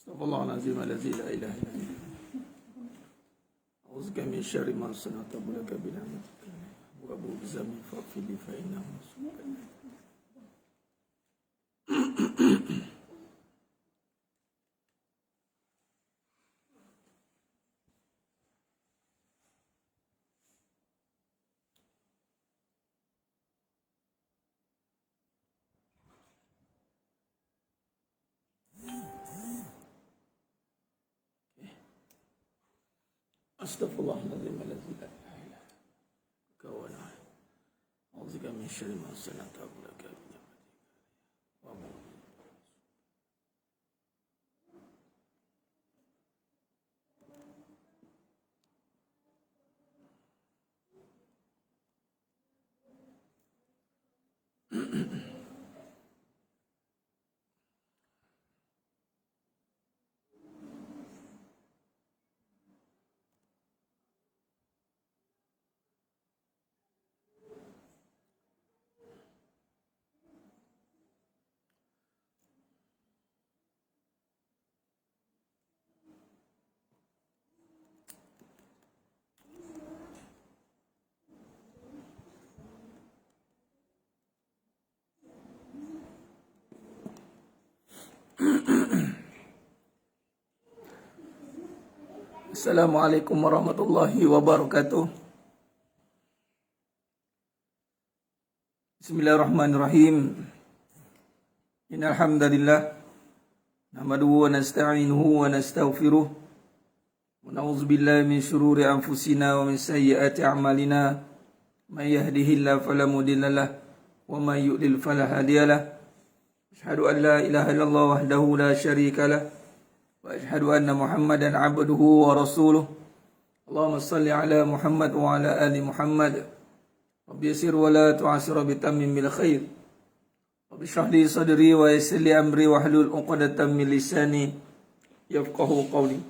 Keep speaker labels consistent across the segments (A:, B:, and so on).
A: Astaghfirullahaladzim allazi la ilaha illa huwa. A'udzubika min syarri ma sana'tu wa laka bi ni'matika wa abu bizami fa'fili fa innahu subhanahu. Astaghfirullahaladzim allazi la ilaha illa huwa. A'udzubika min syarri ma sana'tu wa laka bi ni'matika wa abu. Assalamualaikum warahmatullahi wabarakatuh. Bismillahirrahmanirrahim. Innal hamdalillah nahmaduhu wa nasta'inuhu wa nastaghfiruh wa na'udzu billahi min shururi anfusina wa min sayyiati a'malina. May yahdihillahu fala mudilla lahu wa may yudlil fala hadiya lahu. Asyhadu an la ilaha illallah wahdahu la syarika lahu wa asyhadu anna Muhammadan abduhu wa rasuluh. Allahumma salli ala Muhammad wa ala ali Muhammad. Rabbi yassir wa la tu'assir bi tammin bil khair. Rabbi shrah li sadri wa yassir li amri wa hlul 'uqdatam min lisani yafqahu qawli.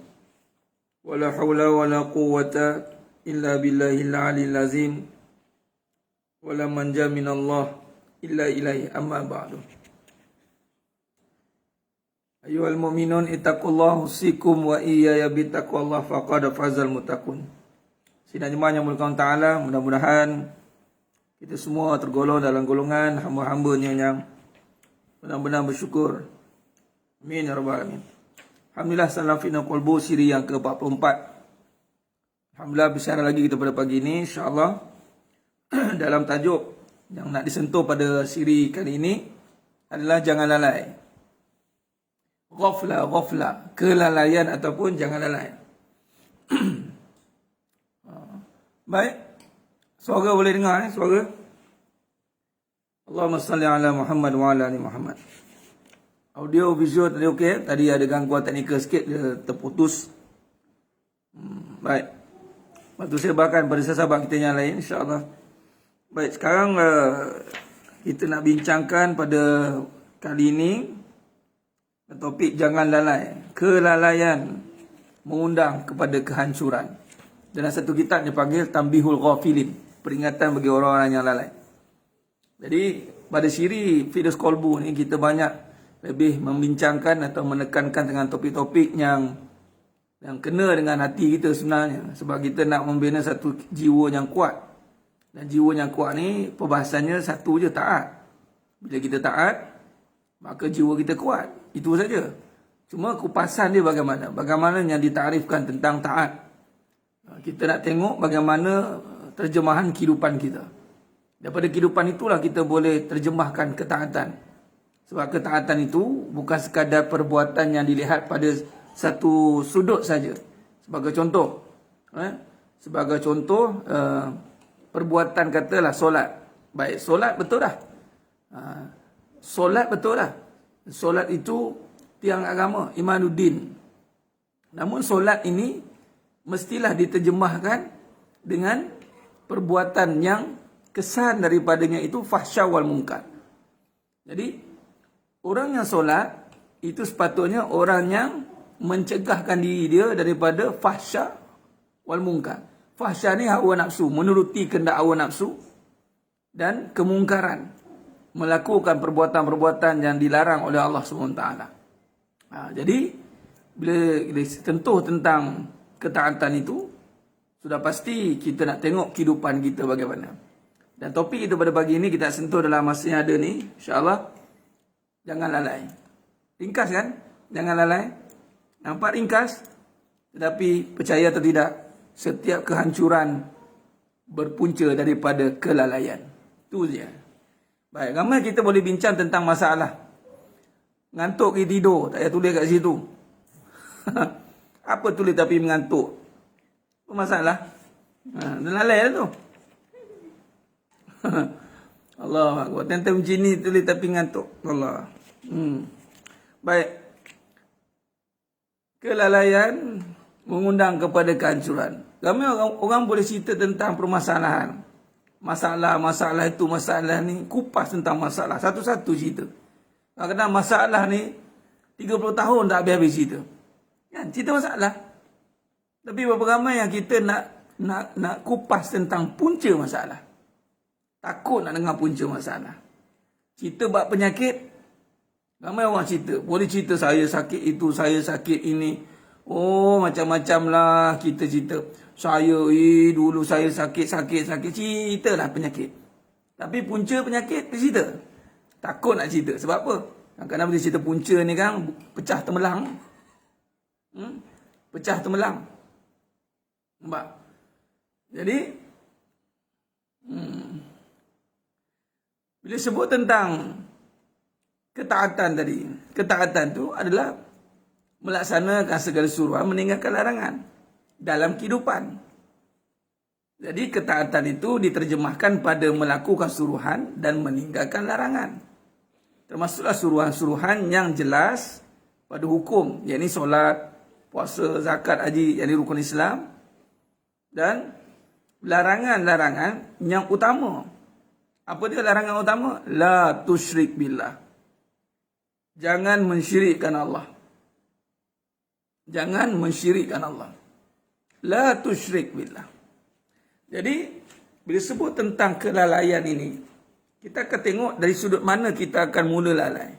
A: Wa la haula wa la quwwata illa billahil aliyyil azim. Wa la manja minallah illa ilaihi amma ba'du. Ayyuhal mu'minun ittaqullaha usikum wa iyaya bittaqwallah faqad fazal muttaqun. Sidang jemaah yang muliakan Ta'ala, mudah-mudahan kita semua tergolong dalam golongan hamba-hambanya yang benar-benar bersyukur. Amin ya rabbal alamin. Alhamdulillah, salam fina qalbu siri yang ke-44. Alhamdulillah, bicara lagi kita pada pagi ini insya-Allah dalam tajuk yang nak disentuh pada siri kali ini adalah jangan lalai. Ghafla, kelalaian ataupun jangan lalai. Baik. Suara boleh dengar suara? Allahumma salli ala Muhammad wa ala ali Muhammad. Audio visual tadi okey. Tadi ada gangguan teknikal sikit, dia terputus. Baik. Lepas saya bahkan pada sahabat kita yang lain insya-Allah. Baik, sekarang kita nak bincangkan pada kali ini topik jangan lalai. Kelalaian mengundang kepada kehancuran. Dalam satu kitab dia panggil Tanbihul Ghafilin, peringatan bagi orang-orang yang lalai. Jadi pada siri Firdaus Qalbu ni kita banyak lebih membincangkan atau menekankan dengan topik-topik yang kena dengan hati kita sebenarnya. Sebab kita nak membina satu jiwa yang kuat. Dan jiwa yang kuat ni perbahasannya satu je, taat. Bila kita taat, maka jiwa kita kuat. Itu saja. Cuma kupasan dia bagaimana? Bagaimana yang ditarifkan tentang taat. Kita nak tengok bagaimana terjemahan kehidupan kita. Daripada kehidupan itulah kita boleh terjemahkan ketaatan. Sebab ketaatan itu bukan sekadar perbuatan yang dilihat pada satu sudut saja. Sebagai contoh. Sebagai contoh, perbuatan katalah solat. Baik, solat betul dah. Solat betul dah. Solat itu tiang agama, imanuddin. Namun solat ini mestilah diterjemahkan dengan perbuatan yang kesan daripadanya itu fahsya wal munkar. Jadi orang yang solat itu sepatutnya orang yang mencegahkan diri dia daripada fahsya wal munkar. Fahsya ni hawa nafsu, menuruti kehendak hawa nafsu, dan kemungkaran, melakukan perbuatan-perbuatan yang dilarang oleh Allah SWT. Jadi bila sentuh tentang ketaatan itu, sudah pasti kita nak tengok kehidupan kita bagaimana. Dan topik kita pada pagi ini kita sentuh dalam masa yang ada ni, insya-Allah. Jangan lalai. Ringkas kan? Jangan lalai. Nampak ringkas, tetapi percaya atau tidak, setiap kehancuran berpunca daripada kelalaian. Itu je. Baik, ramai kita boleh bincang tentang masalah. Ngantuk pergi tidur, tak payah tulis kat situ. Apa tulis tapi mengantuk? Apa masalah? Lalai lah tu. Allah Akbar. Tentang macam ni tulis tapi ngantuk. Allah. Baik. Kelalaian mengundang kepada kehancuran. Ramai orang boleh cerita tentang permasalahan. Masalah itu, masalah ni. Kupas tentang masalah. Satu-satu cerita. Kadang-kadang masalah ni 30 tahun tak habis-habis cerita. Kan? Cerita masalah. Tapi berapa ramai yang kita nak kupas tentang punca masalah. Takut nak dengar punca masalah. Cerita bab penyakit, ramai orang cerita. Boleh cerita saya sakit itu, saya sakit ini. Oh, macam-macam lah kita cerita. Saya, dulu saya sakit. Ceritalah penyakit. Tapi punca penyakit, dia cerita. Takut nak cerita. Sebab apa? Kadang-kadang bila cerita punca ni kan, pecah temelang. Pecah temelang. Nampak? Jadi, bila sebut tentang ketaatan tadi, ketaatan tu adalah melaksanakan segala suruhan, meninggalkan larangan dalam kehidupan. Jadi ketaatan itu diterjemahkan pada melakukan suruhan dan meninggalkan larangan. Termasuklah suruhan-suruhan yang jelas pada hukum, yakni solat, puasa, zakat, haji, yakni rukun Islam, dan larangan-larangan yang utama. Apa dia larangan utama? La tusyrik billah. Jangan mensyirikkan Allah. Jangan mensyirikkan Allah. La tusyrik billah. Jadi, bila sebut tentang kelalaian ini, kita akan tengok dari sudut mana kita akan mula lalai.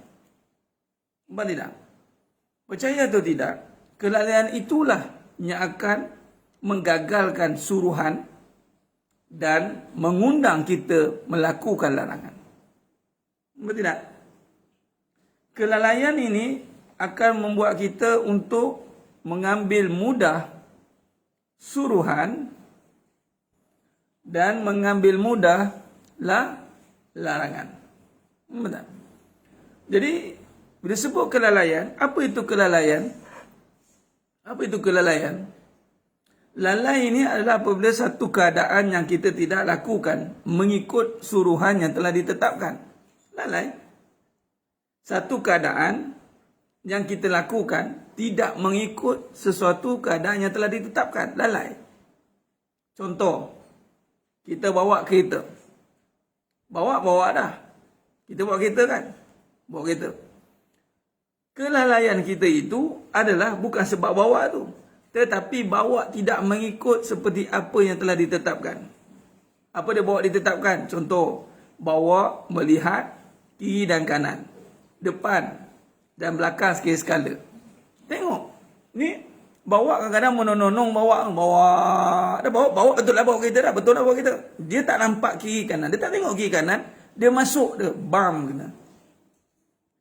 A: Nampak tidak? Percaya atau tidak, kelalaian itulah yang akan menggagalkan suruhan dan mengundang kita melakukan larangan. Betul tidak? Kelalaian ini akan membuat kita untuk mengambil mudah suruhan dan mengambil mudah larangan. Betul. Jadi, bila sebut kelalaian, apa itu kelalaian? Apa itu kelalaian? Lalai ini adalah apabila satu keadaan yang kita tidak lakukan mengikut suruhan yang telah ditetapkan. Lalai. Satu keadaan yang kita lakukan tidak mengikut sesuatu keadaan yang telah ditetapkan. Lalai. Contoh, kita bawa kereta. Bawa dah. Kita bawa kereta kan? Bawa kereta. Kelalaian kita itu adalah bukan sebab bawa tu, tetapi bawa tidak mengikut seperti apa yang telah ditetapkan. Apa dia bawa ditetapkan? Contoh, bawa melihat kiri dan kanan, depan dan belakang sekali-sekala. Tengok. Ni bawa kadang-kadang menonong bawa dah bawa betul lah bawa kereta dah, betul lah bawa kereta. Dia tak nampak kiri kanan, dia tak tengok kiri kanan, dia masuk dia bam kena.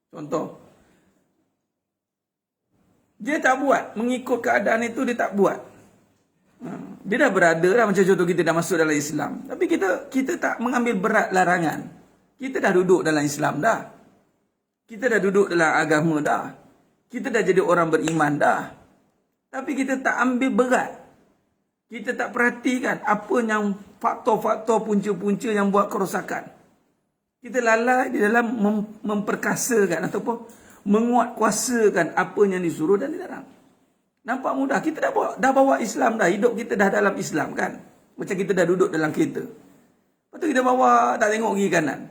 A: Contoh. Dia tak buat. Mengikut keadaan itu, dia tak buat. Dia dah berada lah. Macam contoh kita dah masuk dalam Islam. Tapi kita tak mengambil berat larangan. Kita dah duduk dalam Islam dah. Kita dah duduk dalam agama dah. Kita dah jadi orang beriman dah. Tapi kita tak ambil berat. Kita tak perhatikan apa yang faktor-faktor punca-punca yang buat kerosakan. Kita lalai di dalam memperkasakan ataupun menguatkuasakan apa yang disuruh dan dilarang. Nampak mudah. Kita dah bawa Islam dah. Hidup kita dah dalam Islam kan. Macam kita dah duduk dalam kereta. Lepas tu kita bawa tak tengok kiri kanan.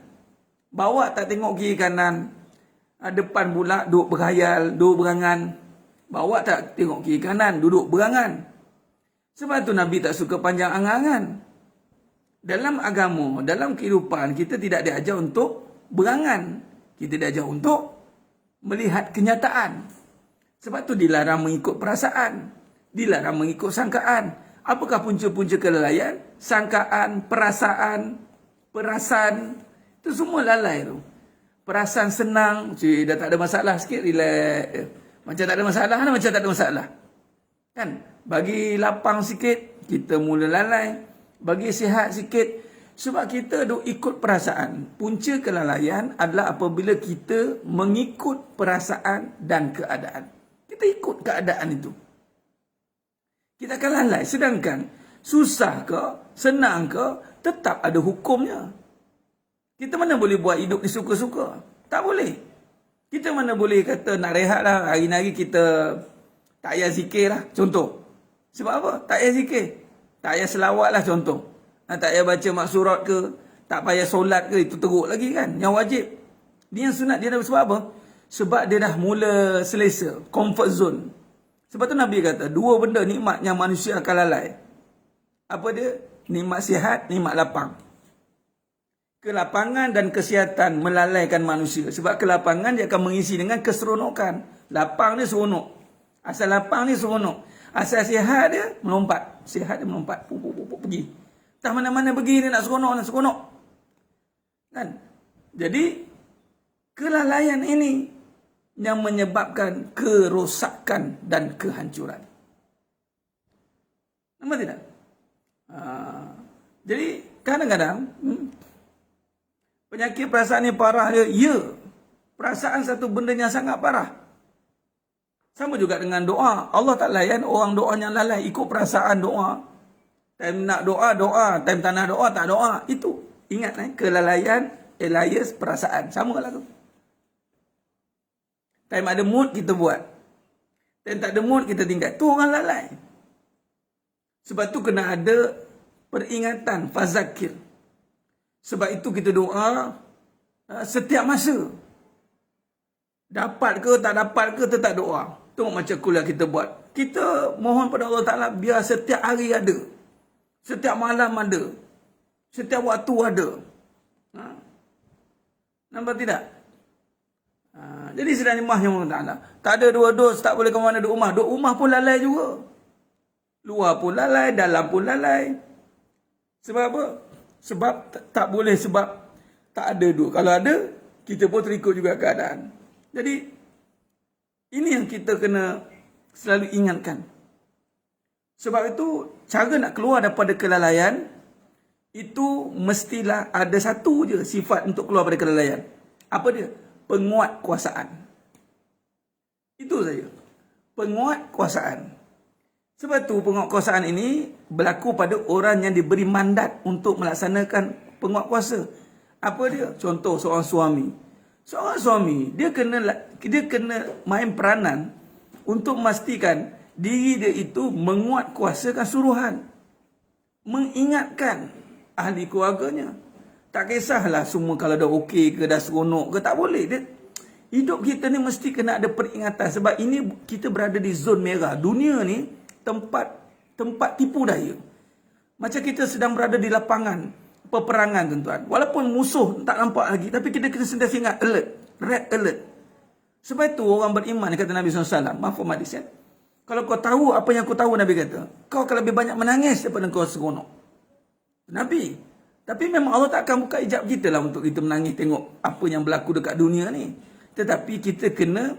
A: Bawa tak tengok kiri kanan. Depan pula duduk berkhayal, duduk berangan. Bawa tak tengok kiri kanan, duduk berangan. Sebab tu Nabi tak suka panjang angan-angan. Dalam agama, dalam kehidupan, kita tidak diajar untuk berangan. Kita diajar untuk melihat kenyataan. Sebab tu dilarang mengikut perasaan. Dilarang mengikut sangkaan. Apakah punca-punca kelalaian? Sangkaan, perasaan, perasan. Itu semua lalai tu. Perasaan senang, dah tak ada masalah sikit, relax. Macam tak ada masalah, macam tak ada masalah. Kan? Bagi lapang sikit, kita mula lalai. Bagi sihat sikit, sebab kita duk ikut perasaan. Punca kelalaian adalah apabila kita mengikut perasaan dan keadaan. Kita ikut keadaan itu. Kita akan lalai. Sedangkan susah ke, senang ke, tetap ada hukumnya. Kita mana boleh buat hidup ni suka-suka? Tak boleh. Kita mana boleh kata nak rehat lah, hari-hari kita tak payah zikir lah, contoh. Sebab apa? Tak payah zikir. Tak payah selawat lah, contoh. Tak payah baca maksurat ke, tak payah solat ke, itu teruk lagi kan. Yang wajib. Dia yang sunat, dia dah sebab apa? Sebab dia dah mula selesa, comfort zone. Sebab tu Nabi kata, dua benda nikmat yang manusia akan lalai. Apa dia? Nikmat sihat, nikmat lapang. Kelapangan dan kesihatan melalaikan manusia. Sebab kelapangan dia akan mengisi dengan keseronokan. Lapang ni seronok. Asal lapang ni seronok. Asal sihat dia melompat. Sihat dia melompat. Pergi. Tak mana-mana pergi dia nak seronok. Kan? Jadi, kelalaian ini yang menyebabkan kerosakan dan kehancuran. Nampak tidak? Jadi, kadang-kadang, penyakit perasaan ni parah dia. Ya, perasaan satu benda yang sangat parah. Sama juga dengan doa. Allah tak layan orang doa yang lalai. Ikut perasaan doa. Time nak doa, doa. Time tak nak doa, tak doa. Itu. Ingat, kelalaian, alias perasaan. Sama lah tu. Time ada mood, kita buat. Time tak ada mood, kita tinggal. Tu orang lalai. Sebab tu kena ada peringatan, fazakir. Sebab itu kita doa setiap masa. Dapat ke, tak dapat ke, tetap doa. Tengok macam kuliah kita buat. Kita mohon pada Allah Ta'ala biar setiap hari ada. Setiap malam ada. Setiap waktu ada. Nampak tidak? Jadi sedang imahnya Allah Ta'ala. Tak ada dua dos, tak boleh ke mana duduk rumah. Duduk rumah pun lalai juga. Luar pun lalai, dalam pun lalai. Sebab apa? Sebab tak boleh, sebab tak ada dua. Kalau ada, kita pun terikut juga keadaan. Jadi, ini yang kita kena selalu ingatkan. Sebab itu, cara nak keluar daripada kelalaian, itu mestilah ada satu je sifat untuk keluar daripada kelalaian. Apa dia? Penguatkuasaan. Itu saja. Penguatkuasaan. Sebab tu penguatkuasaan ini berlaku pada orang yang diberi mandat untuk melaksanakan penguatkuasa. Apa dia? Contoh seorang suami. Seorang suami, dia kena main peranan untuk memastikan diri dia itu menguatkuasakan suruhan. Mengingatkan ahli keluarganya. Tak kisahlah semua kalau dah okey ke, dah seronok ke, tak boleh. Hidup kita ni mesti kena ada peringatan. Sebab ini kita berada di zon merah. Dunia ni tempat tipu daya. Macam kita sedang berada di lapangan peperangan, tuan-tuan. Walaupun musuh tak nampak lagi, tapi kita kena sentiasa ingat alert, red alert. Sebab itu orang beriman, kata Nabi SAW, mafhum hadis ya. Kalau kau tahu apa yang aku tahu, Nabi kata, kau akan lebih banyak menangis daripada kau seronok. Nabi. Tapi memang Allah tak akan buka hijab kita lah untuk kita menangis tengok apa yang berlaku dekat dunia ni. Tetapi kita kena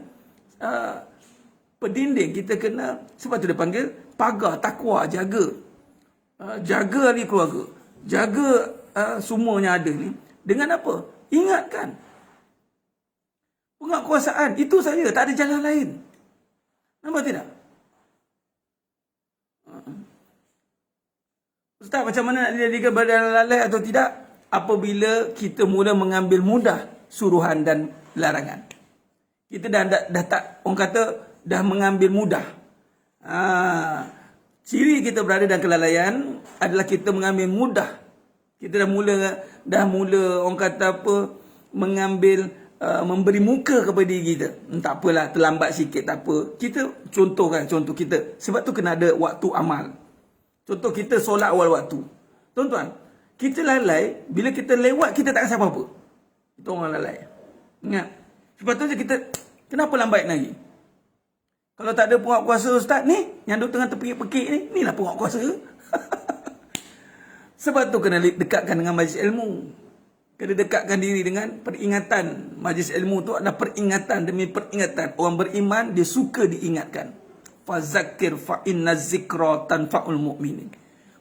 A: pendinding, kita kena, sebab tu dia panggil pagar, takwa, jaga. Jaga ahli keluarga. Jaga semuanya ada ni. Dengan apa? Ingatkan. Penguatkuasaan. Itu saja. Tak ada jalan lain. Nampak tidak? Ustaz, macam mana nak dijadikan badan lalai atau tidak? Apabila kita mula mengambil mudah suruhan dan larangan. Kita dah tak, orang kata, dah mengambil mudah. Ciri kita berada dalam kelalaian adalah kita mengambil mudah. Kita dah mula orang kata apa, mengambil, memberi muka kepada diri kita. Tak apalah, terlambat sikit, tak apa. Kita contoh kita. Sebab tu kena ada waktu amal. Contoh kita solat awal waktu. Tuan-tuan, kita lalai, bila kita lewat, kita tak rasa apa-apa. Itu orang lalai. Ingat. Sebab tu kita, kenapa lambat lagi? Kalau tak ada penguatkuasa ustaz ni, yang duduk tengah terpekik-pekik ni, inilah penguatkuasa. Sebab tu kena dekatkan dengan majlis ilmu. Kena dekatkan diri dengan peringatan. Majlis ilmu tu adalah peringatan demi peringatan. Orang beriman, dia suka diingatkan. Fazakir fa inna zikra tanfa'ul mu'minin.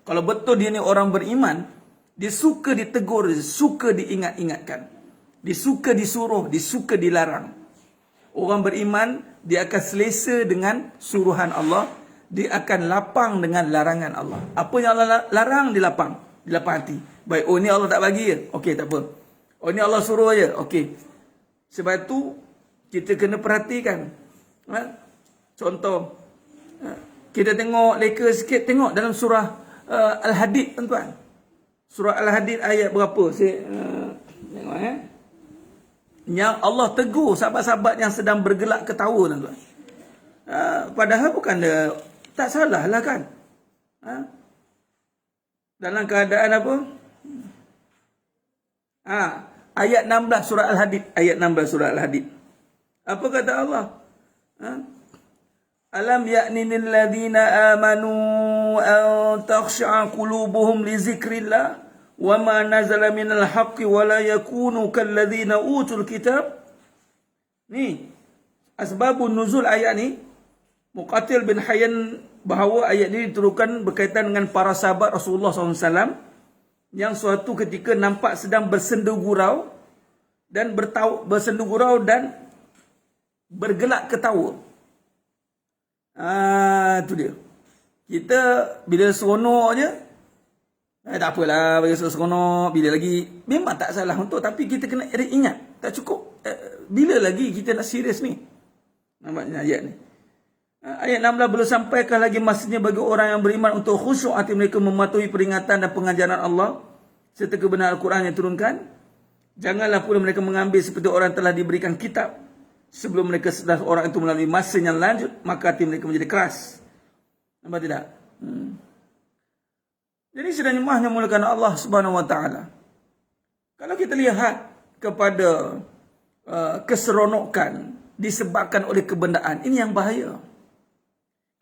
A: Kalau betul dia ni orang beriman, dia suka ditegur, dia suka diingat-ingatkan. Dia suka disuruh, dia suka dilarang. Orang beriman, dia akan selesa dengan suruhan Allah. Dia akan lapang dengan larangan Allah. Apa yang Allah larang, dia lapang. Dia lapang hati. Baik, oh ni Allah tak bagi je. Okey, tak apa. Oh ni Allah suruh je. Okey. Sebab tu, kita kena perhatikan. Contoh, kita tengok leka sikit, tengok dalam surah Al-Hadid, tuan-tuan. Surah Al-Hadid ayat berapa? Saya tengok yang Allah tegur sahabat-sahabat yang sedang bergelak ketawa, tuan-tuan. Padahal bukan dia, tak salah lah kan. Dalam keadaan apa? Ayat 16 surah Al-Hadid. Ayat 16 surah Al-Hadid. Apa kata Allah? Alam ya'ni lil ladzina amanu an takhsha'a qulubuhum li zikrillah wa ma nazala minal haqqi wa la yakunu kal ladzina utul kitab. Ni asbabun nuzul ayat ni. Muqatil bin Hayyan bahawa ayat ini diturunkan berkaitan dengan para sahabat Rasulullah SAW yang suatu ketika nampak sedang bersendu gurau dan bergelak ketawa. Itu dia. Kita bila seronok je, tak apalah, bagi seronok, bila lagi, memang tak salah untuk, tapi kita kena ingat, tak cukup. Bila lagi kita nak serius ni? Nampaknya ayat ni. Ayat 16, belum sampaikah lagi masanya bagi orang yang beriman untuk khusyuk hati mereka mematuhi peringatan dan pengajaran Allah serta kebenaran Al-Quran yang turunkan. Janganlah pula mereka mengambil seperti orang telah diberikan kitab sebelum mereka setelah orang itu melalui masa yang lanjut, maka hati mereka menjadi keras. Nampak tidak? Jadi sudah nyemahnya mulakan Allah Subhanahu Wa Taala. Kalau kita lihat kepada keseronokan disebabkan oleh kebendaan, ini yang bahaya.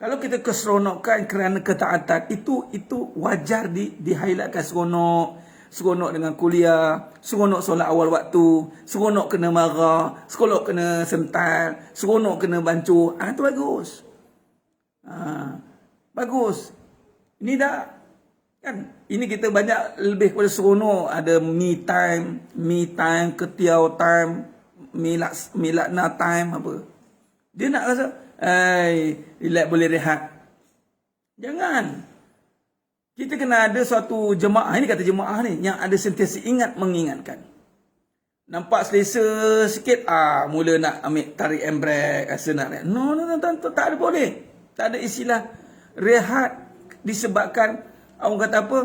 A: Kalau kita keseronokan kerana ketaatan, itu wajar di-highlightkan. Seronok dengan kuliah, seronok solat awal waktu, seronok kena marah, seronok kena sental, seronok kena bancuh. Itu bagus. Bagus. Ini dah, kan? Ini kita banyak lebih kepada seronok. Ada me time, ketiau time, milakna time, apa. Dia nak rasa, relax boleh rehat. Jangan. Kita kena ada suatu jemaah, ini kata jemaah ni, yang ada sentiasa ingat mengingatkan. Nampak selesa sikit, mula nak ambil tarik handbrake, rasa nak rehat. No, tak ada boleh. Tak ada istilah rehat disebabkan orang kata apa?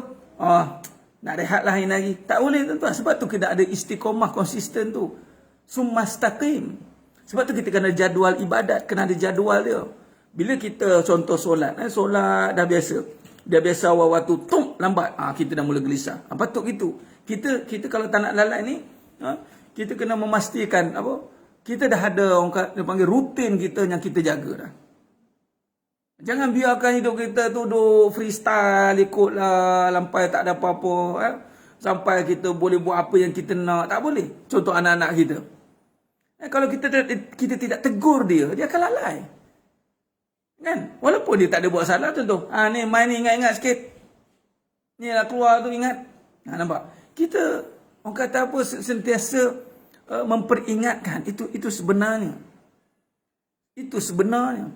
A: Nak rehat lah hari lagi. Tak boleh, tuan-tuan. Sebab tu kena ada istiqomah konsisten tu. Summastaqim. Sebab tu kita kena jadual ibadat, kena ada jadual dia. Bila kita contoh solat dah biasa. Dah biasa awal waktu, lambat. Kita dah mula gelisah. Patut gitu. Kita kalau tak nak lalai ni, kita kena memastikan apa? Kita dah ada orang panggil rutin kita yang kita jaga dah. Jangan biarkan hidup kita tu duk freestyle, ikutlah lampai tak ada apa-apa. Sampai kita boleh buat apa yang kita nak. Tak boleh. Contoh anak-anak kita. Kalau kita tidak tegur dia akan lalai. Kan? Walaupun dia tak ada buat salah, contoh. Ni main ni ingat-ingat sikit. Ni lah keluar tu ingat. Nampak? Kita, orang kata apa, sentiasa memperingatkan. Itu sebenarnya. Itu sebenarnya.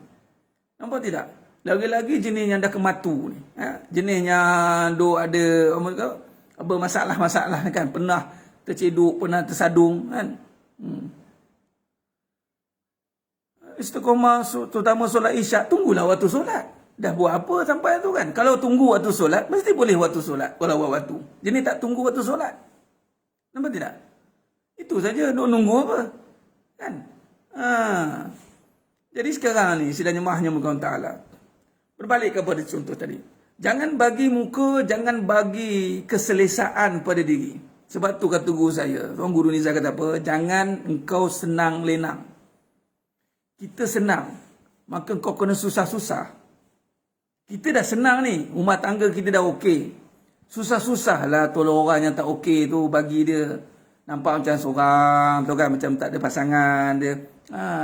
A: Nampak tidak? Lagi-lagi jenis yang dah kematu ni. Jenis yang ada apa masalah-masalah kan. Pernah terceduk, pernah tersadung kan. Istiqomah terutama solat isyak, tunggulah waktu solat. Dah buat apa sampai tu kan? Kalau tunggu waktu solat, mesti boleh waktu solat walau waktu. Jadi tak tunggu waktu solat. Nampak tidak? Itu saja, nunggu apa? Kan? Jadi sekarang ni sidang jemaahnya muka Allah Ta'ala. Berbalik kepada contoh tadi. Jangan bagi muka, jangan bagi keselesaan pada diri. Sebab tu kata guru saya, orang guru Nizam kata apa? Jangan engkau senang lenang. Kita senang maka kau kena susah-susah. Kita dah senang ni, rumah tangga kita dah okey. Susah-susah lah tolong orang yang tak okey tu, bagi dia nampak macam seorang tu kan, macam tak ada pasangan dia.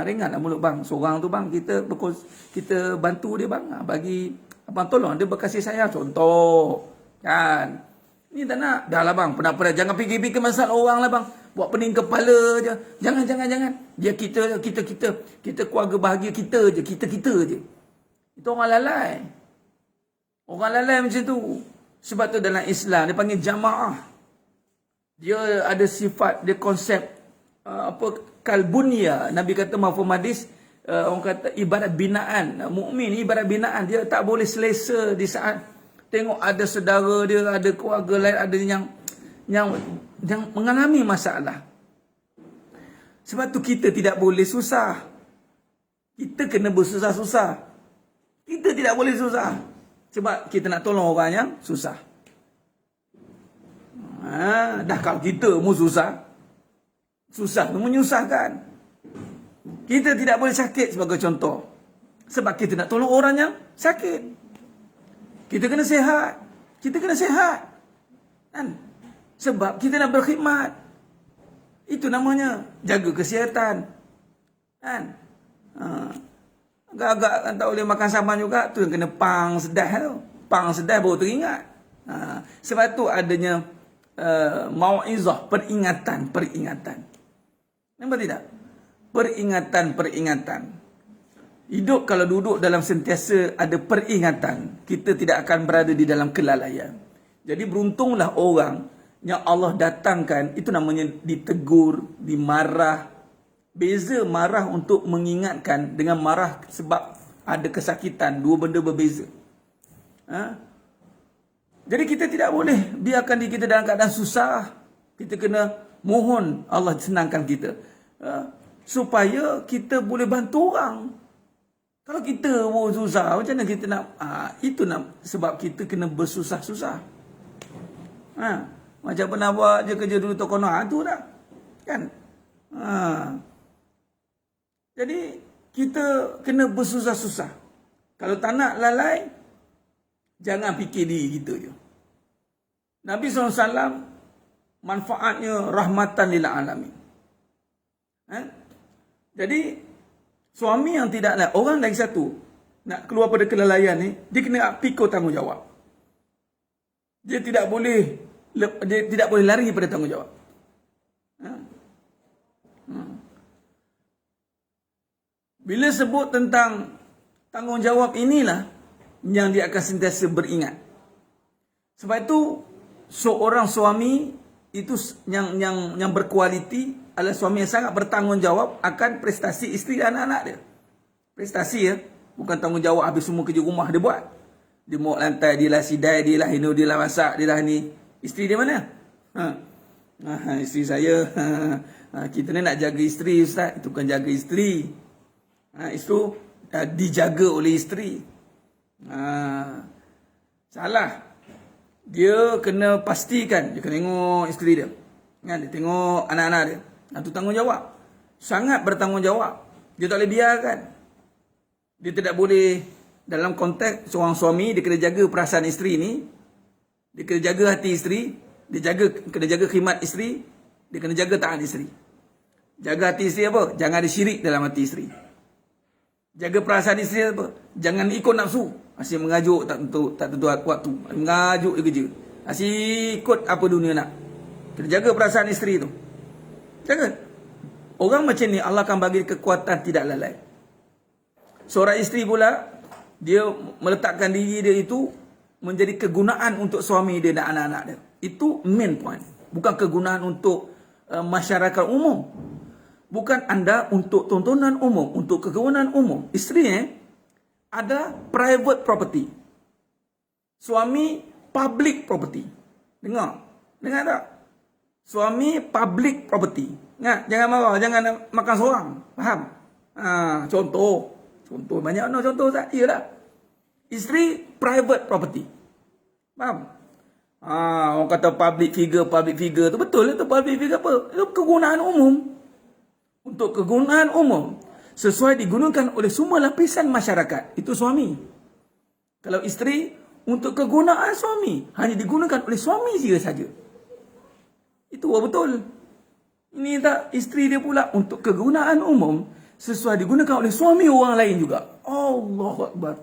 A: Ringanlah mulut bang, seorang tu bang, kita bantu dia bang, bagi abang tolong dia berkasih sayang contoh kan. Ni tak nak, dah lah bang, pernah jangan fikir-fikir masalah orang lah bang. Buat pening kepala je. Jangan. Dia kita keluarga bahagia kita je, kita je. Itu orang lalai. Orang lalai macam tu. Sebab tu dalam Islam dia panggil jamaah. Dia ada sifat, dia konsep kalbunia. Nabi kata mahfum hadis, orang kata ibarat binaan. Mukmin ibarat binaan. Dia tak boleh selesa di saat tengok ada saudara dia, ada keluarga lain, ada yang mengalami masalah. Sebab tu kita tidak boleh susah. Kita kena bersusah-susah. Kita tidak boleh susah. Sebab kita nak tolong orang yang susah. Dah kalau kita mau susah tu menyusahkan. Kita tidak boleh sakit sebagai contoh. Sebab kita nak tolong orang yang sakit. Kita kena sihat. Kan? Sebab kita nak berkhidmat. Itu namanya jaga kesihatan. Kan? Agak-agak tak boleh makan saman juga, tu yang kena pang sedah tu. Pang sedah baru teringat. Sebab tu adanya mau'izah, peringatan. Nampak tidak? Peringatan. Hidup kalau duduk dalam sentiasa ada peringatan, kita tidak akan berada di dalam kelalaian. Jadi beruntunglah orang yang Allah datangkan, itu namanya ditegur, dimarah. Beza marah untuk mengingatkan dengan marah sebab ada kesakitan. Dua benda berbeza. Jadi kita tidak boleh biarkan diri kita dalam keadaan susah. Kita kena mohon Allah senangkan kita. Supaya kita boleh bantu orang. Kalau kita susah, macam mana kita nak? Itu sebab kita kena bersusah-susah. Macam pernah buat je kerja dulu toko tu dah. Kan? Jadi kita kena bersusah-susah. Kalau tak nak lalai, jangan fikir diri kita je. Nabi SAW manfaatnya rahmatan lil alamin. Jadi suami yang tidak nak, orang lagi satu nak keluar pada kelalaian ni, dia kena pikul tanggungjawab. Dia tidak boleh lari pada tanggungjawab. Bila sebut tentang tanggungjawab inilah yang dia akan sentiasa beringat. Sebab itu seorang suami itu yang berkualiti adalah suami yang sangat bertanggungjawab akan prestasi isteri dan anak-anak dia. Prestasi ya, bukan tanggungjawab habis semua kerja rumah dia buat. Dia mok lantai, dia lah sidai, dia lah hino, dia lah masak, dia lah ni. Isteri dia mana? Isteri saya. Kita ni nak jaga isteri, Ustaz. Itu bukan jaga isteri. Itu dijaga oleh isteri. Salah. Dia kena pastikan, dia kena tengok isteri dia. Dia tengok anak-anak dia. Itu tanggungjawab. Sangat bertanggungjawab. Dia tak boleh biarkan. Dia tidak boleh, dalam konteks seorang suami, dia kena jaga perasaan isteri ni. Dia kena jaga hati isteri. Dia kena jaga khidmat isteri. Dia kena jaga taat isteri. Jaga hati isteri apa? Jangan ada syirik dalam hati isteri. Jaga perasaan isteri apa? Jangan ikut nafsu. Asyik mengajuk tak tentu waktu. Mengajuk je kerja. Asyik ikut apa dunia nak. Kena jaga perasaan isteri tu. Jaga. Orang macam ni Allah akan bagi kekuatan tidak lalai. Seorang isteri pula, dia meletakkan diri dia itu menjadi kegunaan untuk suami dia dan anak-anak dia. Itu main point. Bukan kegunaan untuk masyarakat umum. Bukan anda untuk tontonan umum, untuk kegunaan umum. Isteri ada private property. Suami public property. Dengar tak? Suami public property. Jangan marah, jangan makan seorang. Faham? Contoh banyak contoh tak? Iyalah. Isteri private property. Faham? Orang kata public figure tu betul itu public figure apa? Itu kegunaan umum. Untuk kegunaan umum. sesuai digunakan oleh semua lapisan masyarakat. Itu suami. Kalau isteri, untuk kegunaan suami, hanya digunakan oleh suami saja. Itu betul. Ini tak, isteri dia pula untuk kegunaan umum, sesuai digunakan oleh suami orang lain juga. Allahu Akbar.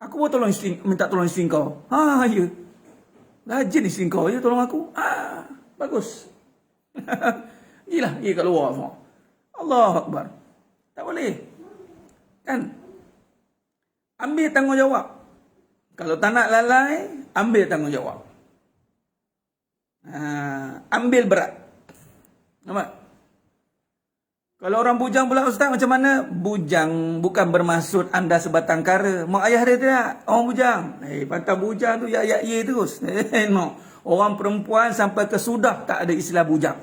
A: Aku mau tolong isteri, minta tolong isteri kau. Ya. Rajin isteri kau je tolong aku. Bagus. Gila, kat luar semua. Allahu Akbar. Tak boleh. Kan? Ambil tanggungjawab. Kalau tak nak lalai, ambil tanggungjawab. Ambil berat. Nampak? Kalau orang bujang pula ustaz, macam mana? Bujang bukan bermaksud anda sebatang kara. Mak ayah dia tidak. Orang bujang. Pantang bujang tu ya terus. No. Orang perempuan sampai ke sudah tak ada istilah bujang.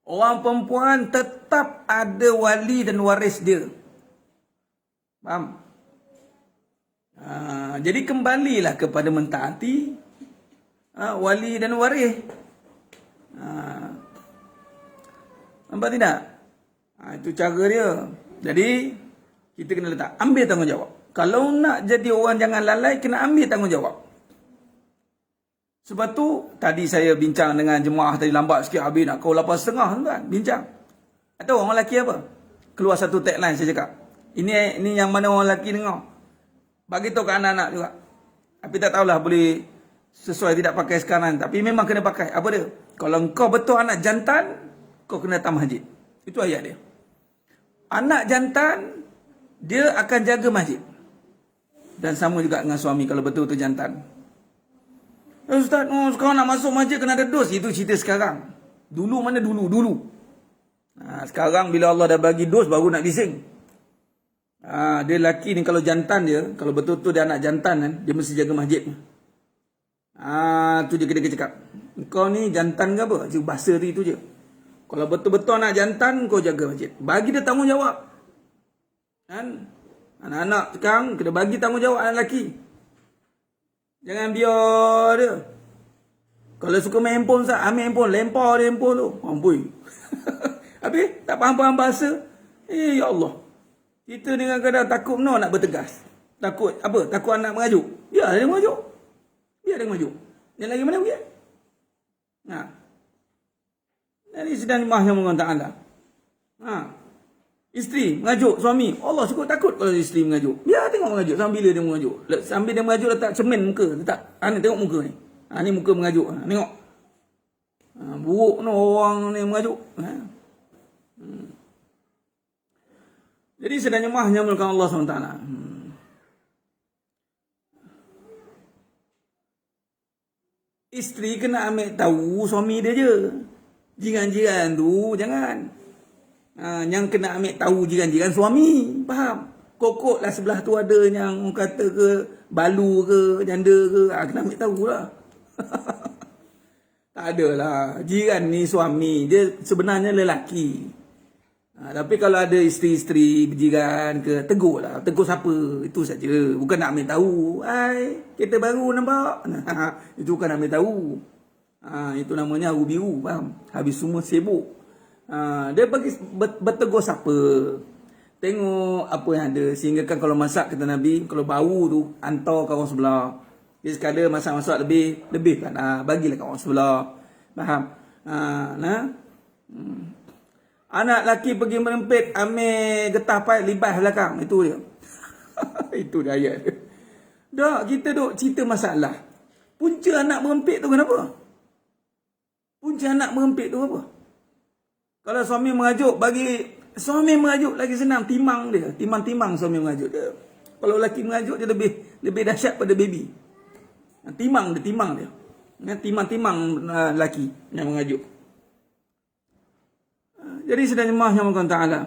A: Orang perempuan tetap ada wali dan waris dia. Faham? Jadi kembalilah kepada mentaati wali dan waris. Nampak tidak? Itu cara dia. Jadi kita kena letak, ambil tanggungjawab. Kalau nak jadi orang jangan lalai, kena ambil tanggungjawab. Sebab tu tadi saya bincang dengan jemaah tadi, lambat sikit habis nak kau 8.30 tuan, bincang. Atau orang lelaki apa? Keluar satu tagline saya cakap. Ini yang mana orang lelaki dengar. Bagi tahu ke anak-anak juga. Tapi tak tahulah boleh sesuai tidak pakai sekarang, tapi memang kena pakai. Apa dia? Kalau kau betul anak jantan, kau kena datang masjid. Itu ayat dia. Anak jantan, dia akan jaga masjid. Dan sama juga dengan suami kalau betul-betul jantan. Ustaz, sekarang nak masuk masjid kena ada dos. Itu cerita sekarang. Dulu mana dulu. Sekarang bila Allah dah bagi dos, baru nak bising. Dia lelaki ni kalau jantan dia, kalau betul-betul dia anak jantan kan, dia mesti jaga masjid. Tu je kita cakap. Kau ni jantan ke apa? Bahasa dia tu je. Kalau betul-betul anak jantan, kau jaga masjid. Bagi dia tanggungjawab. Kan? Anak-anak sekarang, kena bagi tanggungjawab anak lelaki. Jangan biar dia. Kalau suka main handphone, ambil handphone, lempar dia handphone tu. Ampun. Habis, tak faham-faham bahasa. Ya Allah. Kita dengan kadang takut nak bertegas. Takut, apa? Takut anak mengajuk. Biar dia mengajuk. Yang lagi mana pergi? Jadi sedang mahnya mengontak anda. Isteri mengajuk suami. Allah cukup takut kalau isteri mengajuk. Biar tengok mengajuk. Sambil bila dia mengajuk. Sambil dia mengajuk letak cermin muka. Letak. Ni tengok muka ni. Ni muka mengajuk. Tengok. Buruk no orang ni mengajuk. Jadi sedang mahnya menolak Allah SWT. Isteri kena ambil tahu suami dia je. Jiran-jiran tu jangan. Yang kena ambil tahu jiran-jiran suami. Faham? Kokok lah sebelah tu ada yang kata ke balu ke janda ke. Kena ambil tahu lah. Tak adalah. Jiran ni suami. Dia sebenarnya lelaki. Tapi kalau ada isteri-isteri berjiran ke, tegur lah. Tegur siapa? Itu saja. Bukan nak ambil tahu. Kereta baru nampak. Itu bukan nak ambil tahu. Itu namanya aru biru. Faham? Habis semua sibuk. Dia bagi bertegur siapa. Tengok apa yang ada. Sehingga kan kalau masak kata Nabi, kalau bau tu, hantar kawan sebelah. Dia sekadar masak-masak lebih kan. Bagilah kawan sebelah. Faham? Anak lelaki pergi merempit, ambil getah paip, libas belakang. Itu dia. Itu dia ayat dia. Dah, kita duk cerita masalah. Punca anak merempit tu kenapa? Punca anak merempit tu apa? Kalau suami mengajuk, bagi suami mengajuk lagi senang. Timang dia. Timang-timang suami mengajuk dia. Kalau lelaki mengajuk, dia lebih dahsyat pada baby. Timang dia. Timang-timang lelaki yang mengajuk. Jadi sedang jemaah yang Allah Ta'ala.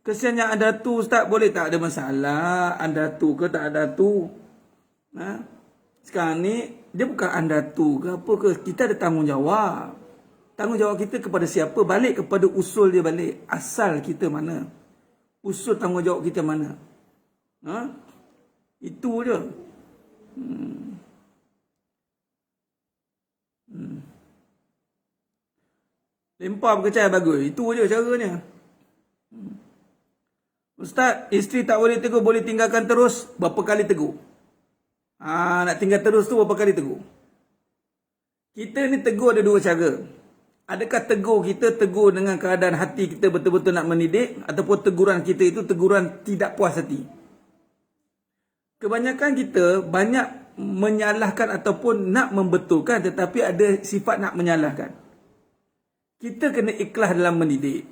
A: Kesiannya ada tu ustaz, boleh tak ada masalah. Anda tu ke tak ada tu. Sekarang ni, dia bukan anda tu ke apa ke. Kita ada tanggungjawab. Tanggungjawab kita kepada siapa? Balik kepada usul dia balik. Asal kita mana? Usul tanggungjawab kita mana? Itu dia. Lempar berkecai bagus. Itu je caranya. Ustaz, isteri tak boleh tegur, boleh tinggalkan terus. Berapa kali tegur? Nak tinggal terus tu berapa kali tegur? Kita ni tegur ada dua cara. Adakah tegur kita tegur dengan keadaan hati kita betul-betul nak mendidik, ataupun teguran kita itu teguran tidak puas hati? Kebanyakan kita banyak menyalahkan ataupun nak membetulkan, tetapi ada sifat nak menyalahkan. Kita kena ikhlas dalam mendidik.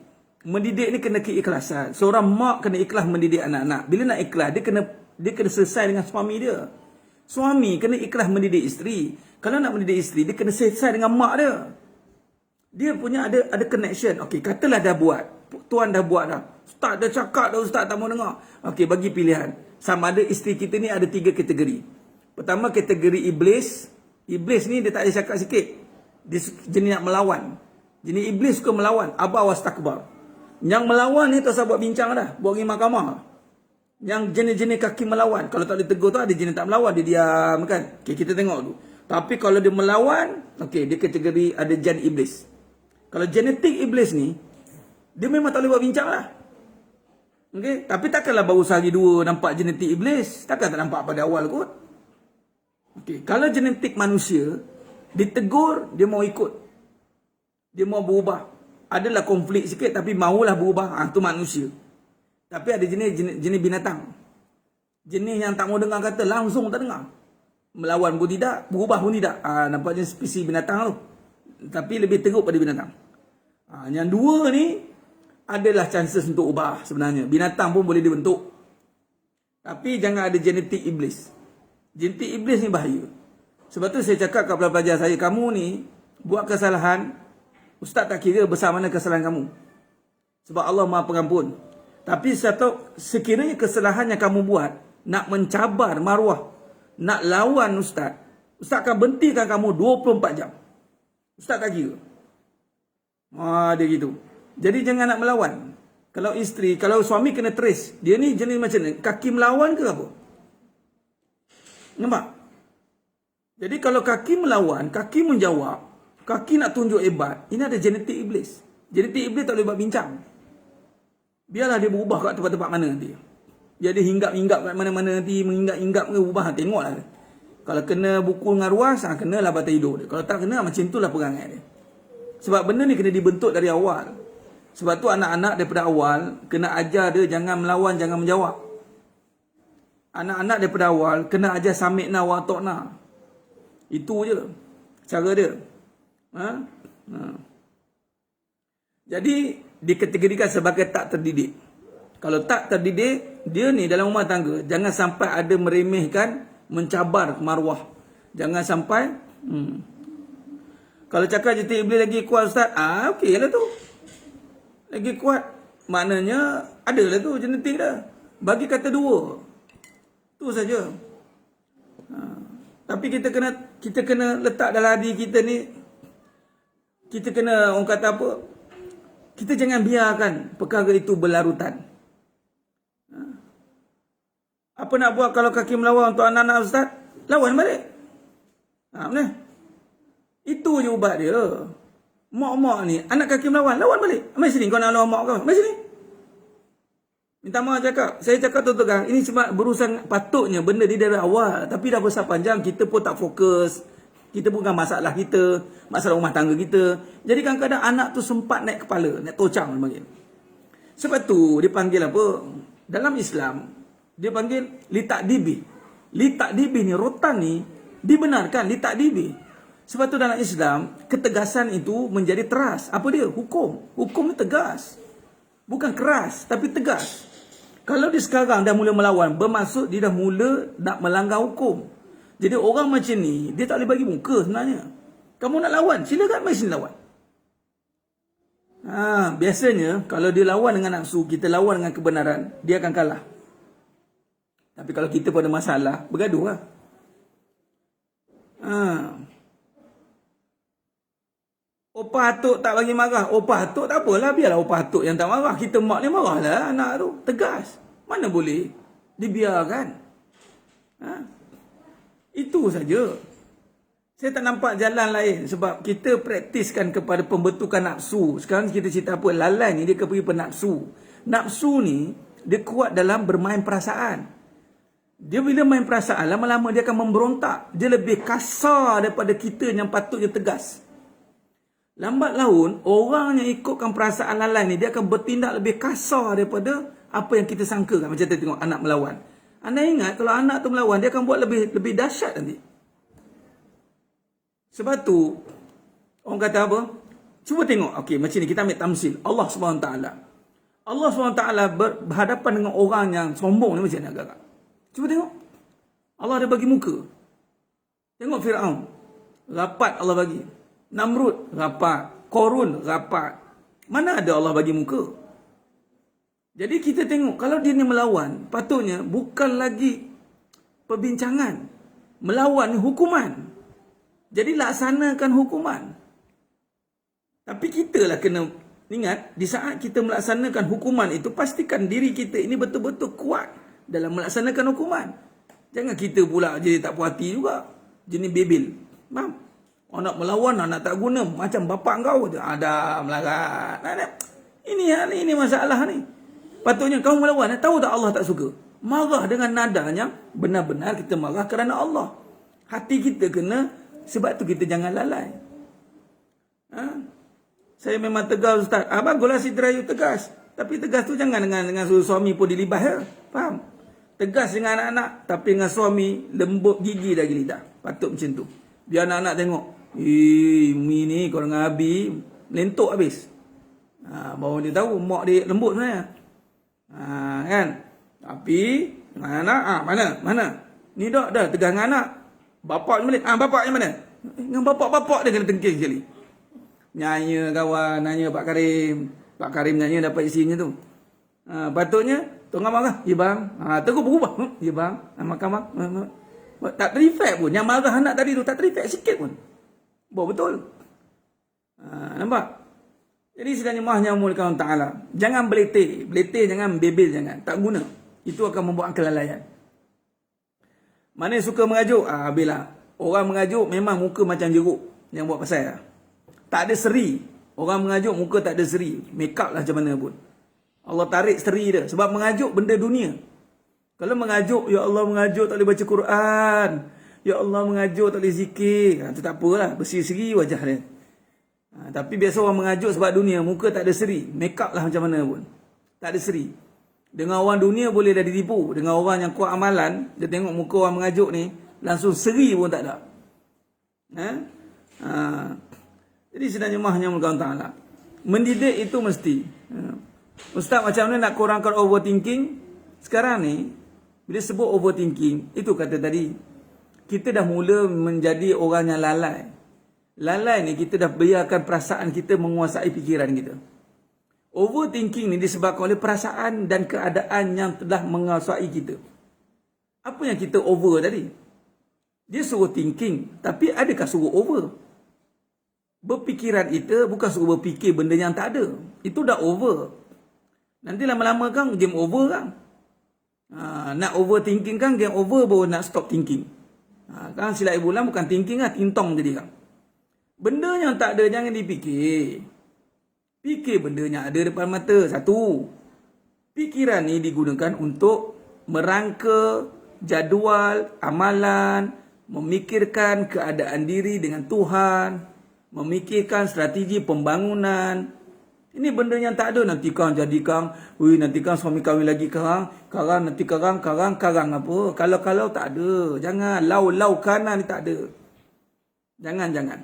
A: Mendidik ni kena keikhlasan. Seorang mak kena ikhlas mendidik anak-anak. Bila nak ikhlas, dia kena selesai dengan suami dia. Suami kena ikhlas mendidik isteri. Kalau nak mendidik isteri, dia kena selesai dengan mak dia. Dia punya ada connection. Okey, katalah dah buat. Tuan dah buat dah. Ustaz dah cakap dah, ustaz tak mau dengar. Okey, bagi pilihan. Sama ada isteri kita ni ada 3 kategori. Pertama, kategori iblis. Iblis ni dia tak ada cakap sikit. Dia jenis nak melawan. Jenis iblis suka melawan. Aba was takbar. Yang melawan ni tak usah buat bincang dah. Buat pergi mahkamah. Yang jenis-jenis kaki melawan. Kalau tak boleh tegur tu, ada jenis tak melawan. Dia diam kan. Okay, kita tengok dulu. Tapi kalau dia melawan, okay, dia kategori ada jan iblis. Kalau genetik iblis ni, dia memang tak boleh buat bincang lah. Okay? Tapi takkanlah baru sehari dua nampak genetik iblis. Takkan tak nampak pada awal kot. Okay. Kalau genetik manusia, ditegur, dia mau ikut. Dia mau berubah. Adalah konflik sikit tapi maulah berubah. Itu manusia. Tapi ada jenis binatang. Jenis yang tak mau dengar kata, langsung tak dengar. Melawan pun tidak, berubah pun tidak. Nampaknya spesies binatang tu. Tapi lebih teruk pada binatang. Yang dua ni adalah chances untuk ubah sebenarnya. Binatang pun boleh dibentuk. Tapi jangan ada genetik iblis. Genetik iblis ni bahaya. Sebab tu saya cakap kepada pelajar saya, kamu ni buat kesalahan, ustaz tak kira besar mana kesalahan kamu. Sebab Allah Maha Pengampun. Tapi sekiranya kesalahan yang kamu buat nak mencabar maruah, nak lawan ustaz, ustaz akan berhentikan kamu 24 jam. Ustaz tak kira. Dia gitu. Jadi jangan nak melawan. Kalau isteri, kalau suami kena trace. Dia ni jenis macam ni, kaki melawan ke apa? Nampak? Jadi kalau kaki melawan, kaki menjawab, kaki nak tunjuk hebat, ini ada genetik iblis. Genetik iblis tak boleh buat bincang. Biarlah dia berubah kat tempat-tempat mana nanti. Dia ada hinggap-hinggap kat mana-mana nanti, menghinggap-hinggap ke ubah, tengoklah. Kalau kena buku dengan ruas, kenalah batang hidup dia. Kalau tak kena, macam itulah perangai dia. Sebab benda ni kena dibentuk dari awal. Sebab tu anak-anak daripada awal, kena ajar dia jangan melawan, jangan menjawab. Anak-anak daripada awal, kena ajar sami'na wa ata'na. Itu je cara dia. Jadi dikategorikan sebagai tak terdidik. Kalau tak terdidik, dia ni dalam rumah tangga jangan sampai ada meremehkan, mencabar maruah. Jangan sampai kalau cakap genetik iblis lagi kuat ustaz, okey lah tu. Lagi kuat maknanya adalah tu genetik dah. Bagi kata dua. Tu saja. Tapi kita kena letak dalam hati kita ni, kita kena, orang kata apa, kita jangan biarkan perkara itu berlarutan. Apa nak buat kalau kaki melawan untuk anak-anak ustaz? Lawan balik. Mana? Itu je ubat dia. Mak-mak ni, anak kaki melawan, lawan balik. Mari sini kau nak lawan mak kau. Mari sini. Minta maaf cakap. Saya cakap tu kan, ini cuma berurusan patutnya benda ni dari awal. Tapi dah besar panjang, kita pun tak fokus. Kita bukan masalah kita, masalah rumah tangga kita. Jadi kadang-kadang anak tu sempat naik kepala, naik tocang dia panggil. Sebab tu dia panggil apa? Dalam Islam, dia panggil litakdibi. Litakdibi ni, rotan ni dibenarkan litakdibi. Sebab tu dalam Islam, ketegasan itu menjadi teras. Apa dia? Hukum. Hukum ni tegas. Bukan keras, tapi tegas. Kalau dia sekarang dah mula melawan, bermaksud dia dah mula nak melanggar hukum. Jadi orang macam ni, dia tak boleh bagi muka sebenarnya. Kamu nak lawan, silakan mari sini lawan. Biasanya, kalau dia lawan dengan nafsu, kita lawan dengan kebenaran, dia akan kalah. Tapi kalau kita pada masalah, bergaduh lah. Opah atuk tak bagi marah. Opah atuk tak apalah, biarlah opah atuk yang tak marah. Kita mak ni marahlah anak tu. Tegas. Mana boleh dibiarkan. Itu saja. Saya tak nampak jalan lain. Sebab kita praktiskan kepada pembentukan nafsu. Sekarang kita cerita apa? Lalai ni dia pergi pada nafsu. Nafsu ni Dia kuat dalam bermain perasaan. Dia bila main perasaan, lama-lama dia akan memberontak. Dia lebih kasar daripada kita yang patutnya tegas. Lambat laun, orang yang ikutkan perasaan lalai ni, dia akan bertindak lebih kasar daripada apa yang kita sangkakan. Macam kita tengok anak melawan. Anda ingat kalau anak tu melawan, dia akan buat lebih dahsyat nanti. Sebab tu, orang kata apa? Cuba tengok, okey, macam ni kita ambil tamsil. Allah SWT. Allah SWT berhadapan dengan orang yang sombong ni macam mana agak-agak? Cuba tengok. Allah ada bagi muka. Tengok Fir'aun. Rapat Allah bagi. Namrud, rapat. Korun, rapat. Mana ada Allah bagi muka? Jadi kita tengok, kalau dia ni melawan, patutnya bukan lagi perbincangan. Melawan ni hukuman. Jadi laksanakan hukuman. Tapi kita lah kena ingat, di saat kita melaksanakan hukuman itu, pastikan diri kita ini betul-betul kuat dalam melaksanakan hukuman. Jangan kita pula jadi tak puas hati juga. Jenis bebel. Faham? Orang nak melawan, nak tak guna. Macam bapak kau tu. Ada melarat. Ini masalah ni. Patutnya kau melawan. Tahu tak Allah tak suka? Marah dengan nadanya. Benar-benar kita marah kerana Allah. Hati kita kena. Sebab tu kita jangan lalai. Saya memang tegas Ustaz. Baguslah si Terayu tegas. Tapi tegas tu jangan dengan suami pun dilibas. Faham? Tegas dengan anak-anak. Tapi dengan suami lembut gigi lagi lidah. Patut macam tu. Biar anak-anak tengok. Mi ni kalau dengan Abi melentuk habis. Baru dia tahu mak dia lembut sebenarnya. Kan? Tapi dengan anak mana? Ni dah tegas dengan anak. Bapak ni balik. Bapak yang mana? Dengan bapak-bapak dia kena tengking sekali. Nyanyi kawan, nanya Pak Karim. Pak Karim nyanyi dapat isinya tu. Patutnya tengah marah. Ya bang. Terus berubah. Ya bang. Makan bang. Tak terifek pun. Yang marah anak tadi tu tak terifek sikit pun. Betul. Nampak? Jadi sedang jemaahnya muliakan Ta'ala. Jangan beletih. Beletih jangan, bebel jangan. Tak guna. Itu akan membuat kelalaian. Mana yang suka mengajuk? Bila orang mengajuk memang muka macam jeruk. Yang buat pasal. Tak ada seri. Orang mengajuk muka tak ada seri. Make up lah macam mana pun. Allah tarik seri dia. Sebab mengajuk benda dunia. Kalau mengajuk, ya Allah mengajuk tak boleh baca Quran. Ya Allah mengajuk tak boleh zikir. Itu tak apalah. Berseri-seri wajah dia. Tapi biasa orang mengajuk sebab dunia. Muka tak ada seri. Make up lah macam mana pun. Tak ada seri. Dengan orang dunia boleh dah ditipu. Dengan orang yang kuat amalan. Dia tengok muka orang mengajuk ni. Langsung seri pun tak ada. Jadi sedang jemaahnya muliakan Ta'ala. Mendidik itu mesti. Ustaz macam mana nak kurangkan overthinking? Sekarang ni. Bila sebut overthinking. Itu kata tadi. Kita dah mula menjadi orang yang lalai. Lalai ni kita dah biarkan perasaan kita menguasai fikiran kita. Overthinking ni disebabkan oleh perasaan dan keadaan yang telah menguasai kita. Apa yang kita over tadi? Dia suruh thinking. Tapi adakah suruh over? Berfikiran kita bukan suruh berfikir benda yang tak ada. Itu dah over. Nanti lama-lama kan game over kan. Nak overthinking kan game over baru nak stop thinking. Kan silap ibu lah bukan thinking lah, tintong jadi kan. Benda yang tak ada jangan dipikir. Fikir benda yang ada depan mata. Satu. Fikiran ni digunakan untuk merangka jadual, amalan, memikirkan keadaan diri dengan Tuhan, memikirkan strategi pembangunan. Ini benda yang tak ada. Nanti kang jadi kang, nanti kang suami kahwin lagi karang, nanti karang apa. Kalau tak ada. Jangan. Lau kanan ni tak ada. Jangan.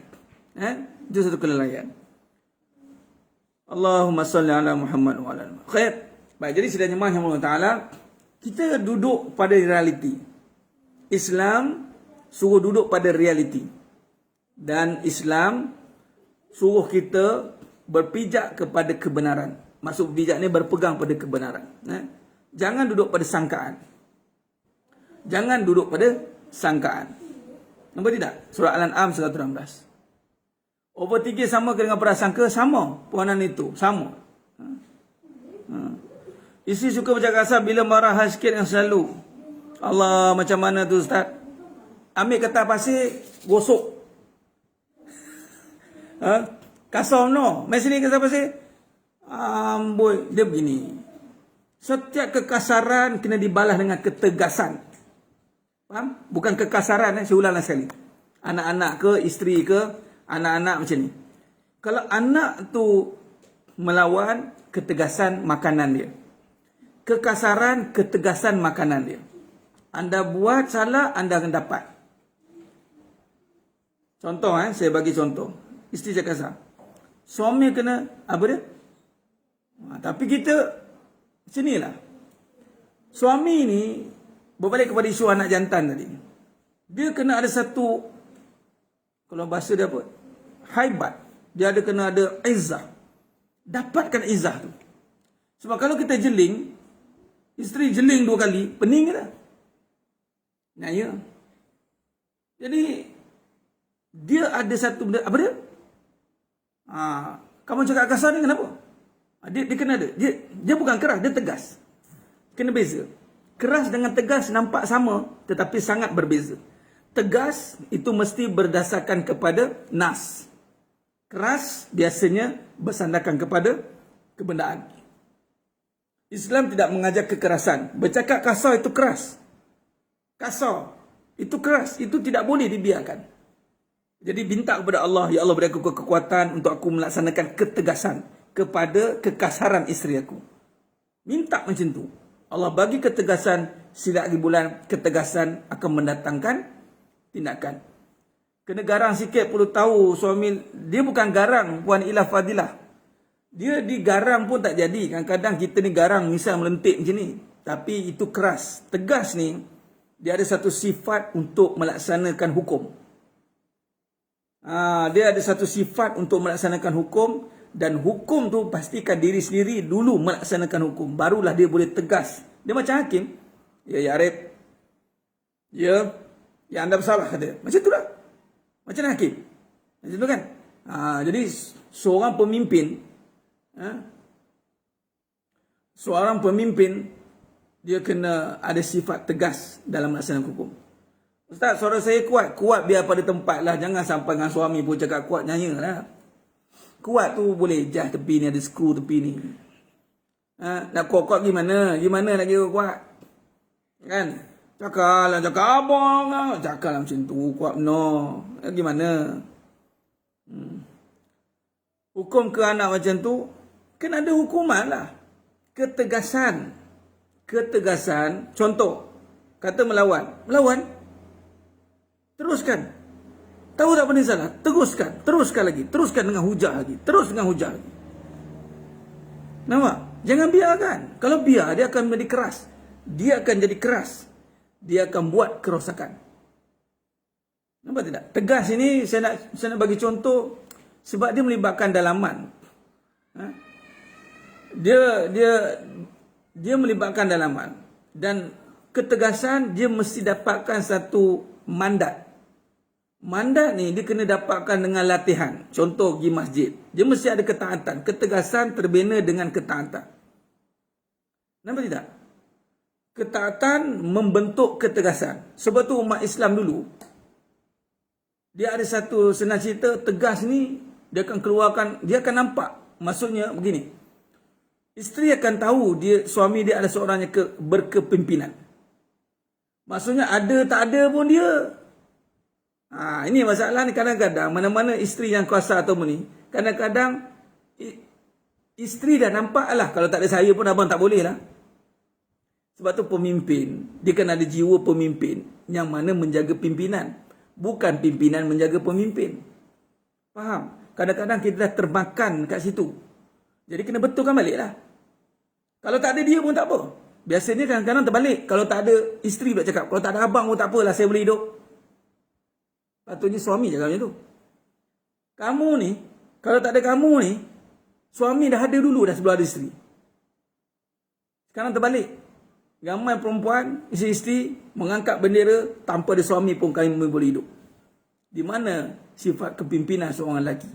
A: Itu satu kelalaian. Allahumma salli ala Muhammad wa ala Muhammad. Khair. Baik, jadi sedang jemaah yang Allah Ta'ala, kita duduk pada realiti. Islam suruh duduk pada realiti. Dan Islam suruh kita berpijak kepada kebenaran. Maksud bijak ni berpegang pada kebenaran. Jangan duduk pada sangkaan. Jangan duduk pada sangkaan. Nampak tidak? Surah Al-An'am 116. Overthinking sama dengan prasangka? Sama. Puanan itu. Sama. Isteri suka bercakap kasar bila marah sikit yang selalu. Allah, macam mana tu Ustaz? Ambil kertas pasir, gosok. Kasar no. Mesin ni kasar pasir. Amboi. Dia begini. Setiap kekasaran kena dibalas dengan ketegasan. Faham? Bukan kekasaran, saya ulang sekali. Anak-anak ke, isteri ke, anak-anak macam ni. Kalau anak tu melawan, ketegasan makanan dia. Kekasaran, ketegasan makanan dia. Anda buat salah, anda akan dapat. Contoh, saya bagi contoh. Isteri saya kasar. Suami kena, apa dia? Tapi kita, sinilah. Suami ni, berbalik kepada isu anak jantan tadi. Dia kena ada satu, kalau bahasa dia apa? Haibat. Dia ada kena ada izzah. Dapatkan izzah tu. Sebab kalau kita jeling, isteri jeling 2 kali, pening kita. Nah, ya. Jadi, dia ada satu benda, apa dia? Kamu cakap kasar ni kenapa? Dia kena ada. Dia bukan keras, dia tegas. Kena beza. Keras dengan tegas nampak sama, tetapi sangat berbeza. Tegas itu mesti berdasarkan kepada nas. Keras biasanya bersandarkan kepada kebenaran. Islam tidak mengajar kekerasan. Bercakap kasar itu keras. Kasar itu keras. Itu tidak boleh dibiarkan. Jadi minta kepada Allah, ya Allah beri aku kekuatan untuk aku melaksanakan ketegasan kepada kekasaran isteri aku. Minta macam tu. Allah bagi ketegasan, silap di bulan ketegasan akan mendatangkan tindakan. Kena garang sikit perlu tahu suami, dia bukan garang puan ilah fadilah. Dia digarang pun tak jadi. Kadang-kadang kita ni garang misal melentik macam ni. Tapi itu keras. Tegas ni, dia ada satu sifat untuk melaksanakan hukum. Dia ada satu sifat untuk melaksanakan hukum. Dan hukum tu pastikan diri sendiri dulu melaksanakan hukum. Barulah dia boleh tegas. Dia macam hakim. Ya Arif. Ya anda bersalah kata. Macam tu lah. Macam hakim. Macam tu kan. Jadi seorang pemimpin. Seorang pemimpin. Dia kena ada sifat tegas dalam melaksanakan hukum. Ustaz, suara saya kuat. Kuat biar pada tempat lah. Jangan sampai dengan suami pun cakap kuat, nyanyi lah. Kuat tu boleh jah tepi ni, ada skru tepi ni. Nak kuat-kuat gimana? Gimana nak kira kuat? Kan? Cakap lah, cakap abang lah. Cakap lah macam tu, kuat no. Gimana? Hukum ke anak macam tu, kan ada hukuman lah. Ketegasan. Ketegasan, contoh. Kata melawan. Melawan. Teruskan. Tahu tak benda salah? Teruskan. Teruskan lagi. Teruskan dengan hujah lagi. Terus dengan hujah lagi. Nampak? Jangan biarkan. Kalau biar, dia akan menjadi keras. Dia akan jadi keras. Dia akan buat kerosakan. Nampak tidak? Tegas ini, saya nak bagi contoh. Sebab dia melibatkan dalaman. Dia melibatkan dalaman. Dan ketegasan, dia mesti dapatkan satu mandat. Mandat ni dia kena dapatkan dengan latihan. Contoh pergi masjid. Dia mesti ada ketaatan. Ketegasan terbina dengan ketaatan. Nampak tidak? Ketaatan membentuk ketegasan. Sebab tu umat Islam dulu, dia ada satu senang cerita, tegas ni, dia akan keluarkan, dia akan nampak. Maksudnya begini. Isteri akan tahu suami dia ada seorang yang berkepimpinan. Maksudnya ada tak ada pun dia. Ini masalah ni kadang-kadang mana-mana isteri yang kuasa atau ni, kadang-kadang isteri dah nampak lah, kalau tak ada saya pun abang tak boleh lah. Sebab tu pemimpin, dia kan ada jiwa pemimpin yang mana menjaga pimpinan, bukan pimpinan menjaga pemimpin. Faham? Kadang-kadang kita dah termakan kat situ. Jadi kena betulkan balik lah. Kalau tak ada dia pun tak apa. Biasanya kadang-kadang terbalik. Kalau tak ada isteri pula cakap, kalau tak ada abang pun tak apalah, saya boleh hidup. Patutnya suami cakap macam tu. Kamu ni, kalau tak ada kamu ni, suami dah ada dulu dah sebelum ada isteri. Sekarang terbalik. Ramai perempuan, isteri mengangkat bendera tanpa ada suami pun kami boleh hidup. Di mana sifat kepimpinan seorang lelaki?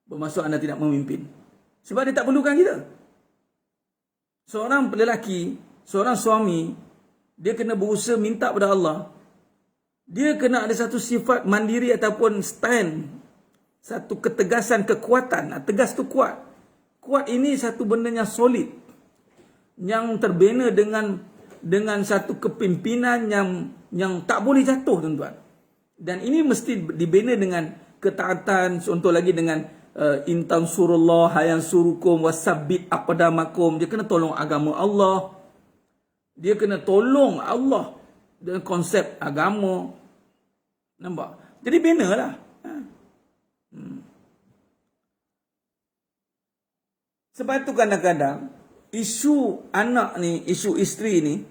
A: Bermaksud anda tidak memimpin. Sebab dia tak perlukan kita. Seorang lelaki, seorang suami, dia kena berusaha minta pada Allah. Dia kena ada satu sifat mandiri ataupun stand. Satu ketegasan, kekuatan. Tegas tu kuat. Kuat ini satu benda yang solid. yang terbina dengan satu kepimpinan yang tak boleh jatuh, tuan-tuan. Dan ini mesti dibina dengan ketaatan. Contoh lagi dengan intan surullah hayan surukum wasabbit aqdamakum. Dia kena tolong agama Allah. Dia kena tolong Allah dengan konsep agama. Nampak? Jadi binalah. Sebab itu kadang-kadang isu anak ni, isu isteri ni,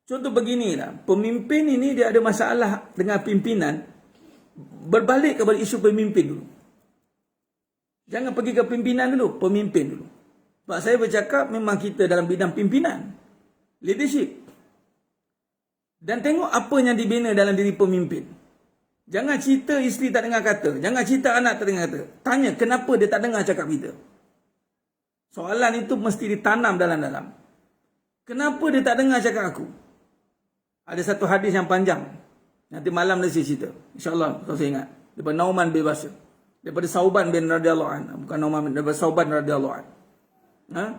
A: contoh beginilah, pemimpin ini dia ada masalah dengan pimpinan, berbalik kepada isu pemimpin dulu. Jangan pergi ke pimpinan dulu, pemimpin dulu. Sebab saya bercakap memang kita dalam bidang pimpinan, leadership. Dan tengok apa yang dibina dalam diri pemimpin. Jangan cerita isteri tak dengar kata, jangan cerita anak tak dengar kata. Tanya kenapa dia tak dengar cakap kita. Soalan itu mesti ditanam dalam-dalam. Kenapa dia tak dengar cakap aku? Ada satu hadis yang panjang. Nanti malam dia cerita. InsyaAllah, kalau saya ingat. Daripada Nauman bin Bashir. Daripada Sauban bin radhiyallahu anhu. Bukan Nauman bin, daripada Sauban radhiyallahu anhu.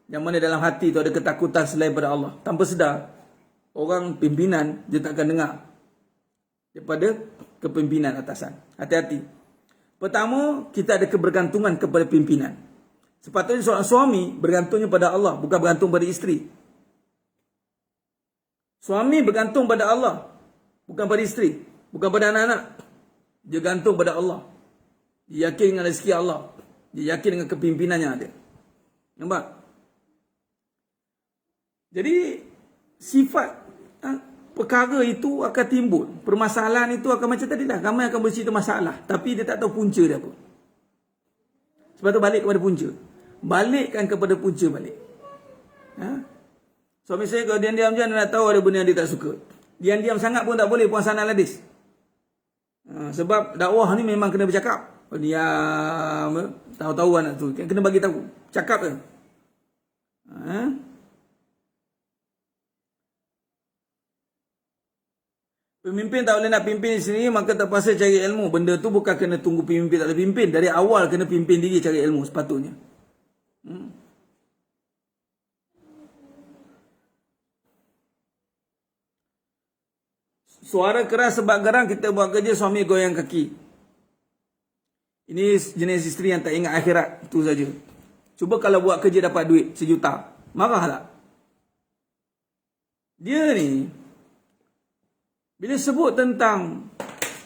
A: Yang mana dalam hati tu ada ketakutan selain daripada Allah. Tanpa sedar, orang pimpinan dia tak akan dengar daripada kepimpinan atasan. Hati-hati. Pertama, kita ada kebergantungan kepada pimpinan. Sepatutnya seorang suami bergantungnya pada Allah, bukan bergantung pada isteri. Suami bergantung pada Allah, bukan pada isteri, bukan pada anak-anak. Dia gantung pada Allah. Dia yakin dengan rezeki Allah. Dia yakin dengan kepimpinan yang ada. Nampak? Jadi, sifat perkara itu akan timbul. Permasalahan itu akan macam tadi lah. Ramai akan bercerita masalah, tapi dia tak tahu punca dia apa. Sebab tu balik kepada punca. Balikkan kepada punca balik. Suami saya kalau diam-diam je, nak tahu ada benda yang dia tak suka. Diam-diam sangat pun tak boleh, puan sana hadis. Sebab dakwah ni memang kena bercakap. Diam, tahu-tahu anak tu. Kena bagi tahu. Cakap je. Pemimpin tak boleh nak pimpin sendiri, maka terpaksa cari ilmu. Benda tu bukan kena tunggu pemimpin tak boleh pimpin. Dari awal kena pimpin diri cari ilmu sepatutnya. Suara keras sebab gerang, kita buat kerja suami goyang kaki. Ini jenis isteri yang tak ingat akhirat. Itu saja. Cuba kalau buat kerja dapat duit 1 juta. Marah tak? Dia ni, bila sebut tentang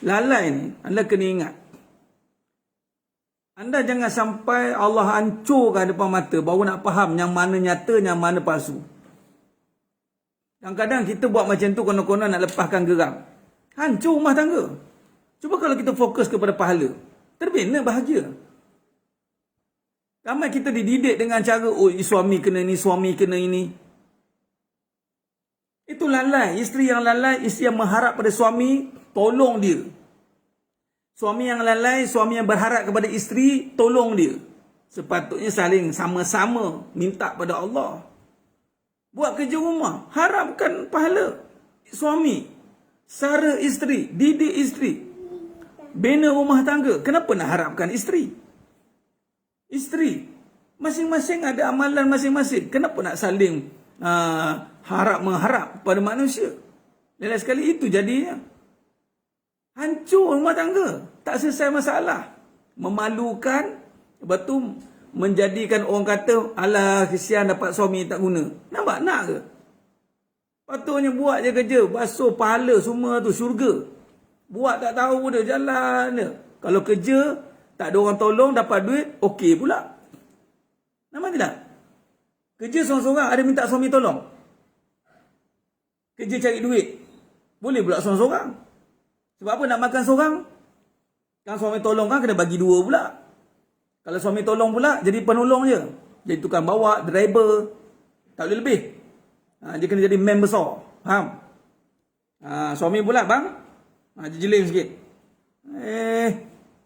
A: lalai ni, anda kena ingat. Anda jangan sampai Allah hancurkan depan mata baru nak faham yang mana nyata, yang mana palsu. Kadang-kadang kita buat macam tu konon-konon nak lepaskan geram. Hancur rumah tangga. Cuba kalau kita fokus kepada pahala, terbina bahagia. Ramai kita dididik dengan cara, oh suami kena ni, suami kena ini. Itu lalai. Isteri yang lalai, isteri yang mengharap pada suami, tolong dia. Suami yang lalai, suami yang berharap kepada isteri, tolong dia. Sepatutnya saling sama-sama minta pada Allah. Buat kerja rumah, harapkan pahala. Suami, sara isteri, didik isteri, bina rumah tangga. Kenapa nak harapkan isteri? Isteri, masing-masing ada amalan masing-masing. Kenapa nak saling harap-mengharap pada manusia? Lain sekali itu jadinya hancur rumah tangga. Tak selesai masalah. Memalukan. Lepas tu menjadikan orang kata, alah kesian dapat suami tak guna. Nampak? Nak ke? Patutnya buat je kerja. Basuh pahala semua tu syurga. Buat tak tahu dia jalan dia. Kalau kerja tak ada orang tolong, dapat duit, okey pula. Nampak tidak? Kerja seorang-seorang ada minta suami tolong. Kerja cari duit, boleh pula seorang-seorang. Sebab apa nak makan seorang? Kan suami tolong kan kena bagi 2 pula. Kalau suami tolong pula, jadi penolong je. Jadi tukang bawa, driver. Tak boleh lebih. Dia kena jadi man besar. Faham? Suami pula, bang, jeling sikit.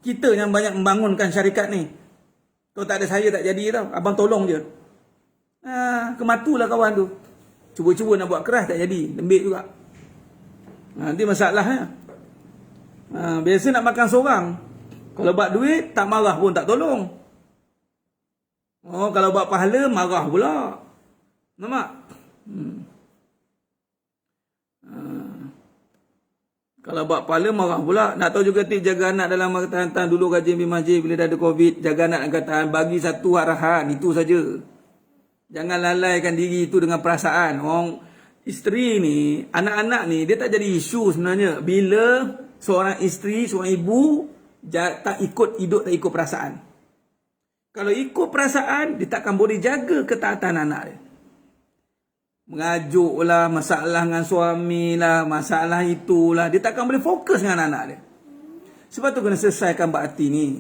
A: Kita yang banyak membangunkan syarikat ni. Kalau tak ada saya, tak jadi tau. Abang tolong je. Kematulah kawan tu. Cuba-cuba nak buat keras, tak jadi. Lembik juga. Nanti masalahnya. Biasa nak makan seorang. Kalau buat duit, tak marah pun tak tolong. Kalau buat pahala, marah pula. Nampak? Kalau buat kepala marah pula. Nak tahu juga tip jaga anak dalam masa tahan-tahan. Dulu kajian di masjid bila dah ada COVID. Jaga anak angkat tahan. Bagi satu arahan. Itu saja. Jangan lalaikan diri itu dengan perasaan. Orang isteri ni, anak-anak ni, dia tak jadi isu sebenarnya. Bila seorang isteri, seorang ibu tak ikut hidup, tak ikut perasaan. Kalau ikut perasaan, dia takkan boleh jaga ketaatan anak dia. Mengajuk lah, masalah dengan suami lah, masalah itulah. Dia takkan boleh fokus dengan anak dia. Sebab tu kena selesaikan bakti ni.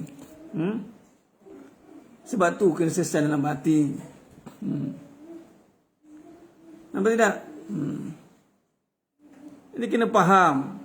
A: Sebab tu kena selesai dalam bakti. Nampak tidak? Ini kena faham.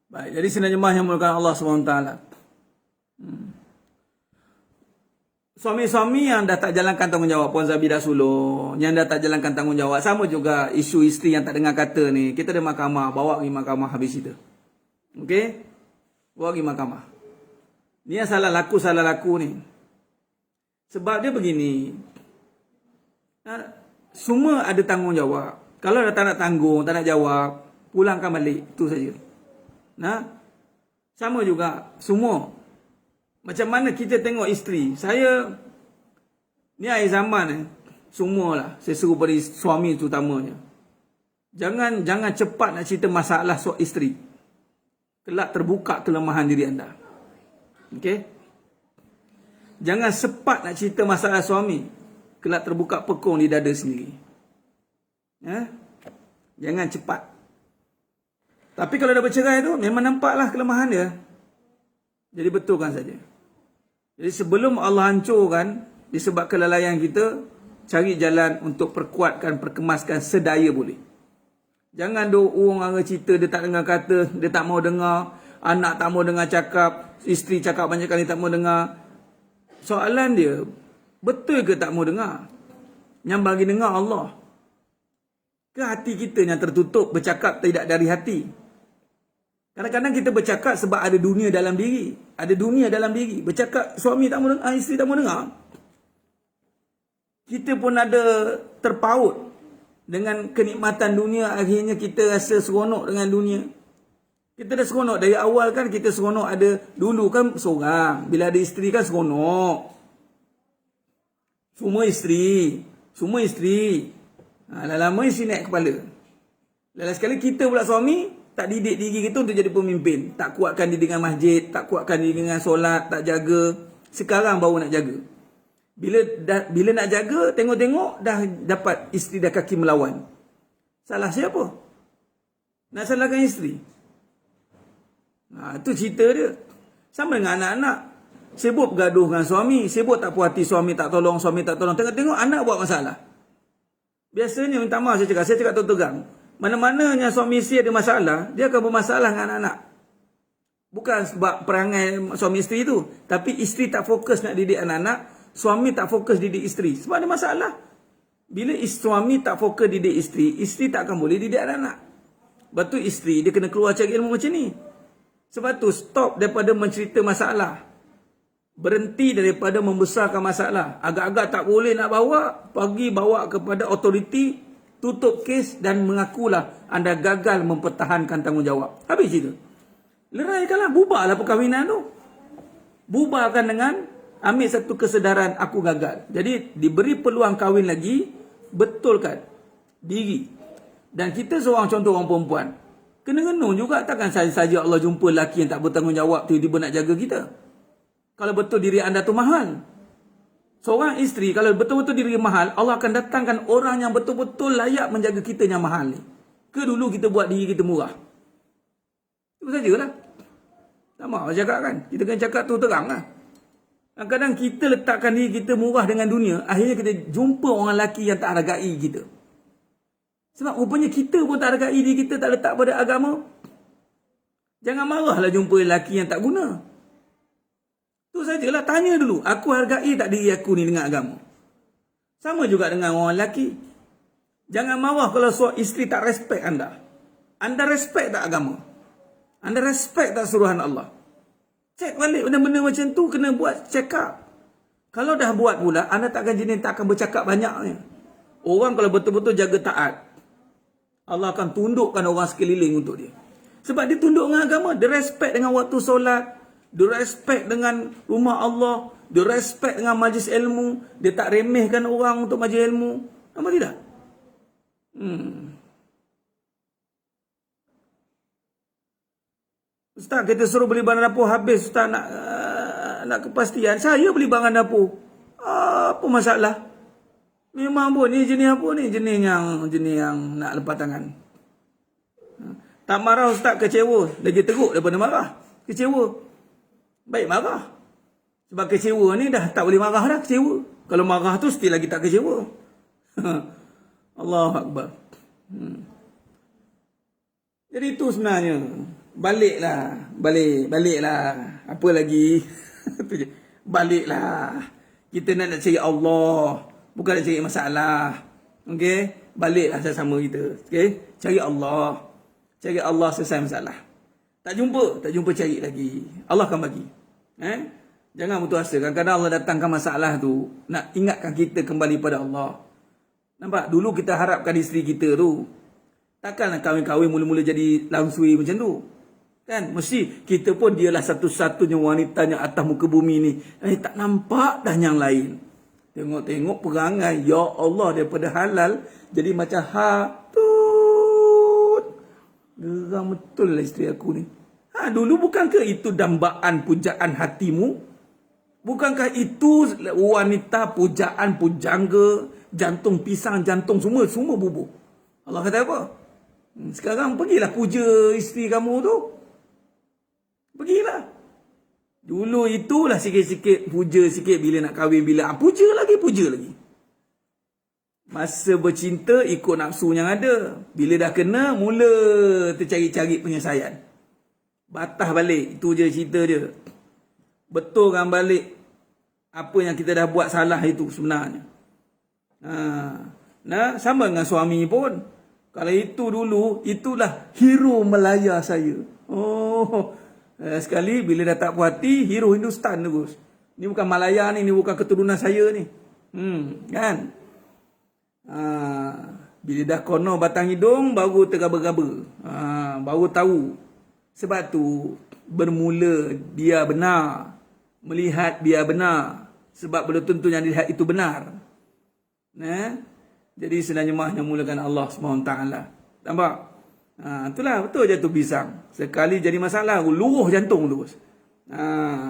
A: Baik, jadi senerjemah yang mulakan Allah SWT. Suami-suami yang dah tak jalankan tanggungjawab, Puan Zabidah Suluh, yang dah tak jalankan tanggungjawab, sama juga isu isteri yang tak dengar kata ni. Kita ada mahkamah, bawa pergi mahkamah habis itu. Okey? Bawa pergi mahkamah. Ni yang salah laku ni. Sebab dia begini. Semua ada tanggungjawab. Kalau dah tak nak tanggung, tak nak jawab, pulangkan balik. Itu saja. Sama juga semua. Macam mana kita tengok isteri. Saya ni akhir zaman semualah saya seru pada suami terutamanya. Jangan cepat nak cerita masalah soal isteri. Kelak terbuka kelemahan diri anda. Okey? Jangan cepat nak cerita masalah suami. Kelak terbuka pekung di dada sendiri. Jangan cepat. Tapi kalau dah bercerai tu, memang nampaklah kelemahan dia. Jadi betulkan saja. Jadi sebelum Allah hancurkan, disebab kelalaian kita, cari jalan untuk perkuatkan, perkemaskan sedaya boleh. Jangan orang cerita, dia tak dengar kata, dia tak mau dengar, anak tak mau dengar cakap, isteri cakap banyak kali tak mau dengar. Soalan dia, betul ke tak mau dengar? Yang bagi dengar Allah. Ke hati kita yang tertutup, bercakap tidak dari hati? Kadang-kadang kita bercakap sebab ada dunia dalam diri. Ada dunia dalam diri. Bercakap suami tak mau dengar, isteri tak mau dengar. Kita pun ada terpaut dengan kenikmatan dunia. Akhirnya kita rasa seronok dengan dunia. Kita dah seronok. Dari awal kan kita seronok ada. Dulu kan seorang. Bila ada isteri kan seronok. Semua isteri. Lama-lama isteri naik kepala. Lalu sekali kita pula suami, tak didik diri kita untuk jadi pemimpin. Tak kuatkan diri dengan masjid, tak kuatkan diri dengan solat, tak jaga. Sekarang baru nak jaga. Bila nak jaga, tengok-tengok dah dapat isteri dah kaki melawan. Salah siapa? Nak salahkan isteri? Itu cerita dia. Sama dengan anak-anak. Sibuk bergaduh dengan suami, sibuk tak puas hati suami tak tolong, Tengok-tengok anak buat masalah. Biasanya minta maaf saya cakap terang. Mana-mana yang suami isteri ada masalah, dia akan bermasalah dengan anak-anak. Bukan sebab perangai suami isteri tu, tapi isteri tak fokus nak didik anak-anak, suami tak fokus didik isteri. Sebab ada masalah. Bila suami tak fokus didik isteri, isteri tak akan boleh didik anak-anak. Sebab tu isteri dia kena keluar cari ilmu macam ni. Sebab tu stop daripada mencerita masalah. Berhenti daripada membesarkan masalah. Agak-agak tak boleh nak bawa, pergi bawa kepada autoriti, tutup kes dan mengakulah anda gagal mempertahankan tanggungjawab. Habis itu. Leraikanlah, bubarlah perkahwinan tu. Bubarkan dengan ambil satu kesedaran aku gagal. Jadi diberi peluang kahwin lagi, betulkan diri. Dan kita seorang contoh orang perempuan, kena renung juga, takkan saja Allah jumpa lelaki yang tak bertanggungjawab tiba-tiba nak jaga kita. Kalau betul diri anda tu mahal. Seorang isteri kalau betul-betul diri mahal, Allah akan datangkan orang yang betul-betul layak menjaga kita yang mahal ni. Ke dulu kita buat diri kita murah? Itu sajalah. Sama saya cakap kan. Kita kena cakap tu terang lah. Kadang-kadang kita letakkan diri kita murah dengan dunia, akhirnya kita jumpa orang lelaki yang tak hargai kita. Sebab rupanya kita pun tak hargai diri kita, tak letak pada agama. Jangan marahlah jumpa lelaki yang tak guna. Tu Tu sajalah, tanya dulu, aku hargai tak diri aku ni dengan agama? Sama juga dengan orang lelaki. Jangan marah kalau isteri tak respect anda. Anda respect tak agama? Anda respect tak suruhan Allah? Cek balik benda-benda macam tu, kena buat check up. Kalau dah buat pula, anda tak akan bercakap banyaknya. Orang kalau betul-betul jaga taat, Allah akan tundukkan orang sekeliling untuk dia. Sebab dia tunduk dengan agama, dia respect dengan waktu solat, dia respect dengan rumah Allah, dia respect dengan majlis ilmu, dia tak remehkan orang untuk majlis ilmu. Nampak tidak? Ustaz, kita suruh beli barang dapur habis, Ustaz nak kepastian. Saya beli barang dapur. Apa masalah? Memang pun ni jenis apa ni? Jenis yang nak lepas tangan. Tak marah Ustaz, kecewa. Lagi teruk daripada marah. Kecewa. Baik marah. Sebab kecewa ni dah tak boleh marah dah, kecewa. Kalau marah tu still lagi tak kecewa. Allahu Akbar. Jadi itu sebenarnya. Baliklah. Apa lagi? Baliklah. Kita nak cari Allah, bukan nak cari masalah. Okey? Baliklah sama-sama kita. Okey? Cari Allah. Cari Allah selesai masalah. Tak jumpa cari lagi. Allah akan bagi. Jangan putus asa. Kadang-kadang Allah datangkan masalah tu nak ingatkan kita kembali pada Allah. Nampak? Dulu kita harapkan isteri kita tu, takkan nak kahwin-kahwin mula-mula jadi langsui macam tu. Kan? Mesti kita pun dialah satu-satunya wanita yang atas muka bumi ni. Tak nampak dah yang lain. Tengok-tengok perangai. Ya Allah, daripada halal jadi macam hatut. Geram betul lah isteri aku ni. Dulu bukankah itu dambaan pujaan hatimu? Bukankah itu wanita pujaan, pujangga, jantung pisang, jantung semua bubuh? Allah kata apa? Sekarang pergilah puja isteri kamu tu. Pergilah. Dulu itulah sikit-sikit puja sikit bila nak kahwin, bila puja lagi. Masa bercinta ikut nafsu yang ada. Bila dah kena, mula tercari-cari penyelesaian. Batah balik. Itu je cerita dia. Betulkan balik apa yang kita dah buat salah itu sebenarnya. Sama dengan suami pun. Kalau itu dulu, itulah hero Melaya saya. Sekali bila dah tak puas hati, hero Hindustan terus. Ni bukan Malaya ni bukan keturunan saya ni. Kan? Bila dah kono batang hidung, baru tergaba-gaba. Baru tahu. Sebab tu bermula dia benar, melihat dia benar. Sebab belum tentu yang dilihat itu benar. Jadi sebenarnya mahnya mulakan Allah SWT. Nampak? Itulah betul jatuh pisang. Sekali jadi masalah, luruh jantung terus.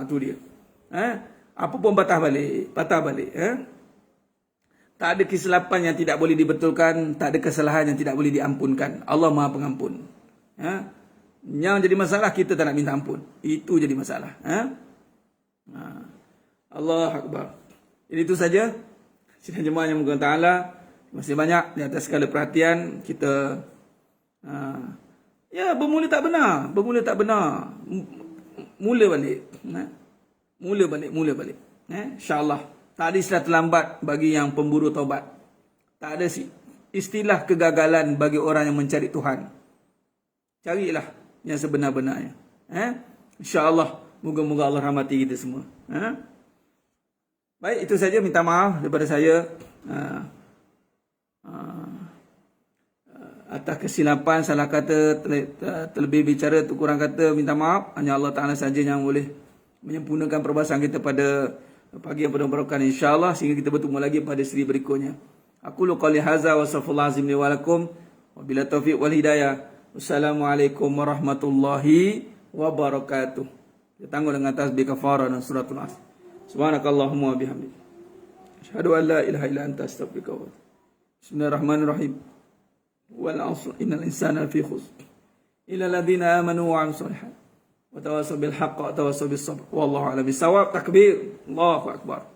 A: Tu dia. Apa pun patah balik. Tak ada kesilapan yang tidak boleh dibetulkan, tak ada kesalahan yang tidak boleh diampunkan. Allah Maha Pengampun. Yang jadi masalah kita tak nak minta ampun. Itu jadi masalah. Allah Akbar. Jadi itu saja. Sidang jemaah yang menggunakan Ta'ala. Masih banyak di atas segala perhatian kita. Bermula tak benar. Mula balik. InsyaAllah. Tak ada istilah terlambat bagi yang pemburu taubat. Tak ada istilah kegagalan bagi orang yang mencari Tuhan. Carilah yang sebenar-benarnya. InsyaAllah. Moga-moga Allah rahmati kita semua. Baik, itu saja. Minta maaf daripada saya. Atas kesilapan, salah kata, terlebih bicara, kurang kata, minta maaf. Hanya Allah Ta'ala saja yang boleh menyempurnakan perbahasan kita pada pagi yang penuh berkah, insyaAllah, sehingga kita bertemu lagi pada seri berikutnya. Aku qali hadza wa astaghfirullah azim li wa lakum wa bila taufiq wal hidayah. Wassalamualaikum warahmatullahi wabarakatuh. Kita tangguh dengan tasbih kafarah dan suratul As. Subhanakallahumma wa bihamdik, asyhadu an la ilaha illa anta astaghfiruka wa atubu ilaik. Bismillahirrahmanirrahim. Wal 'asr innal insana lafi khusr illa alladziina aamanu wa 'amilus shalihaat wa tawassaw bil haqqi wa tawassaw bis sabr. Wallahu a'lam bis-shawab. Takbir. Allahu akbar.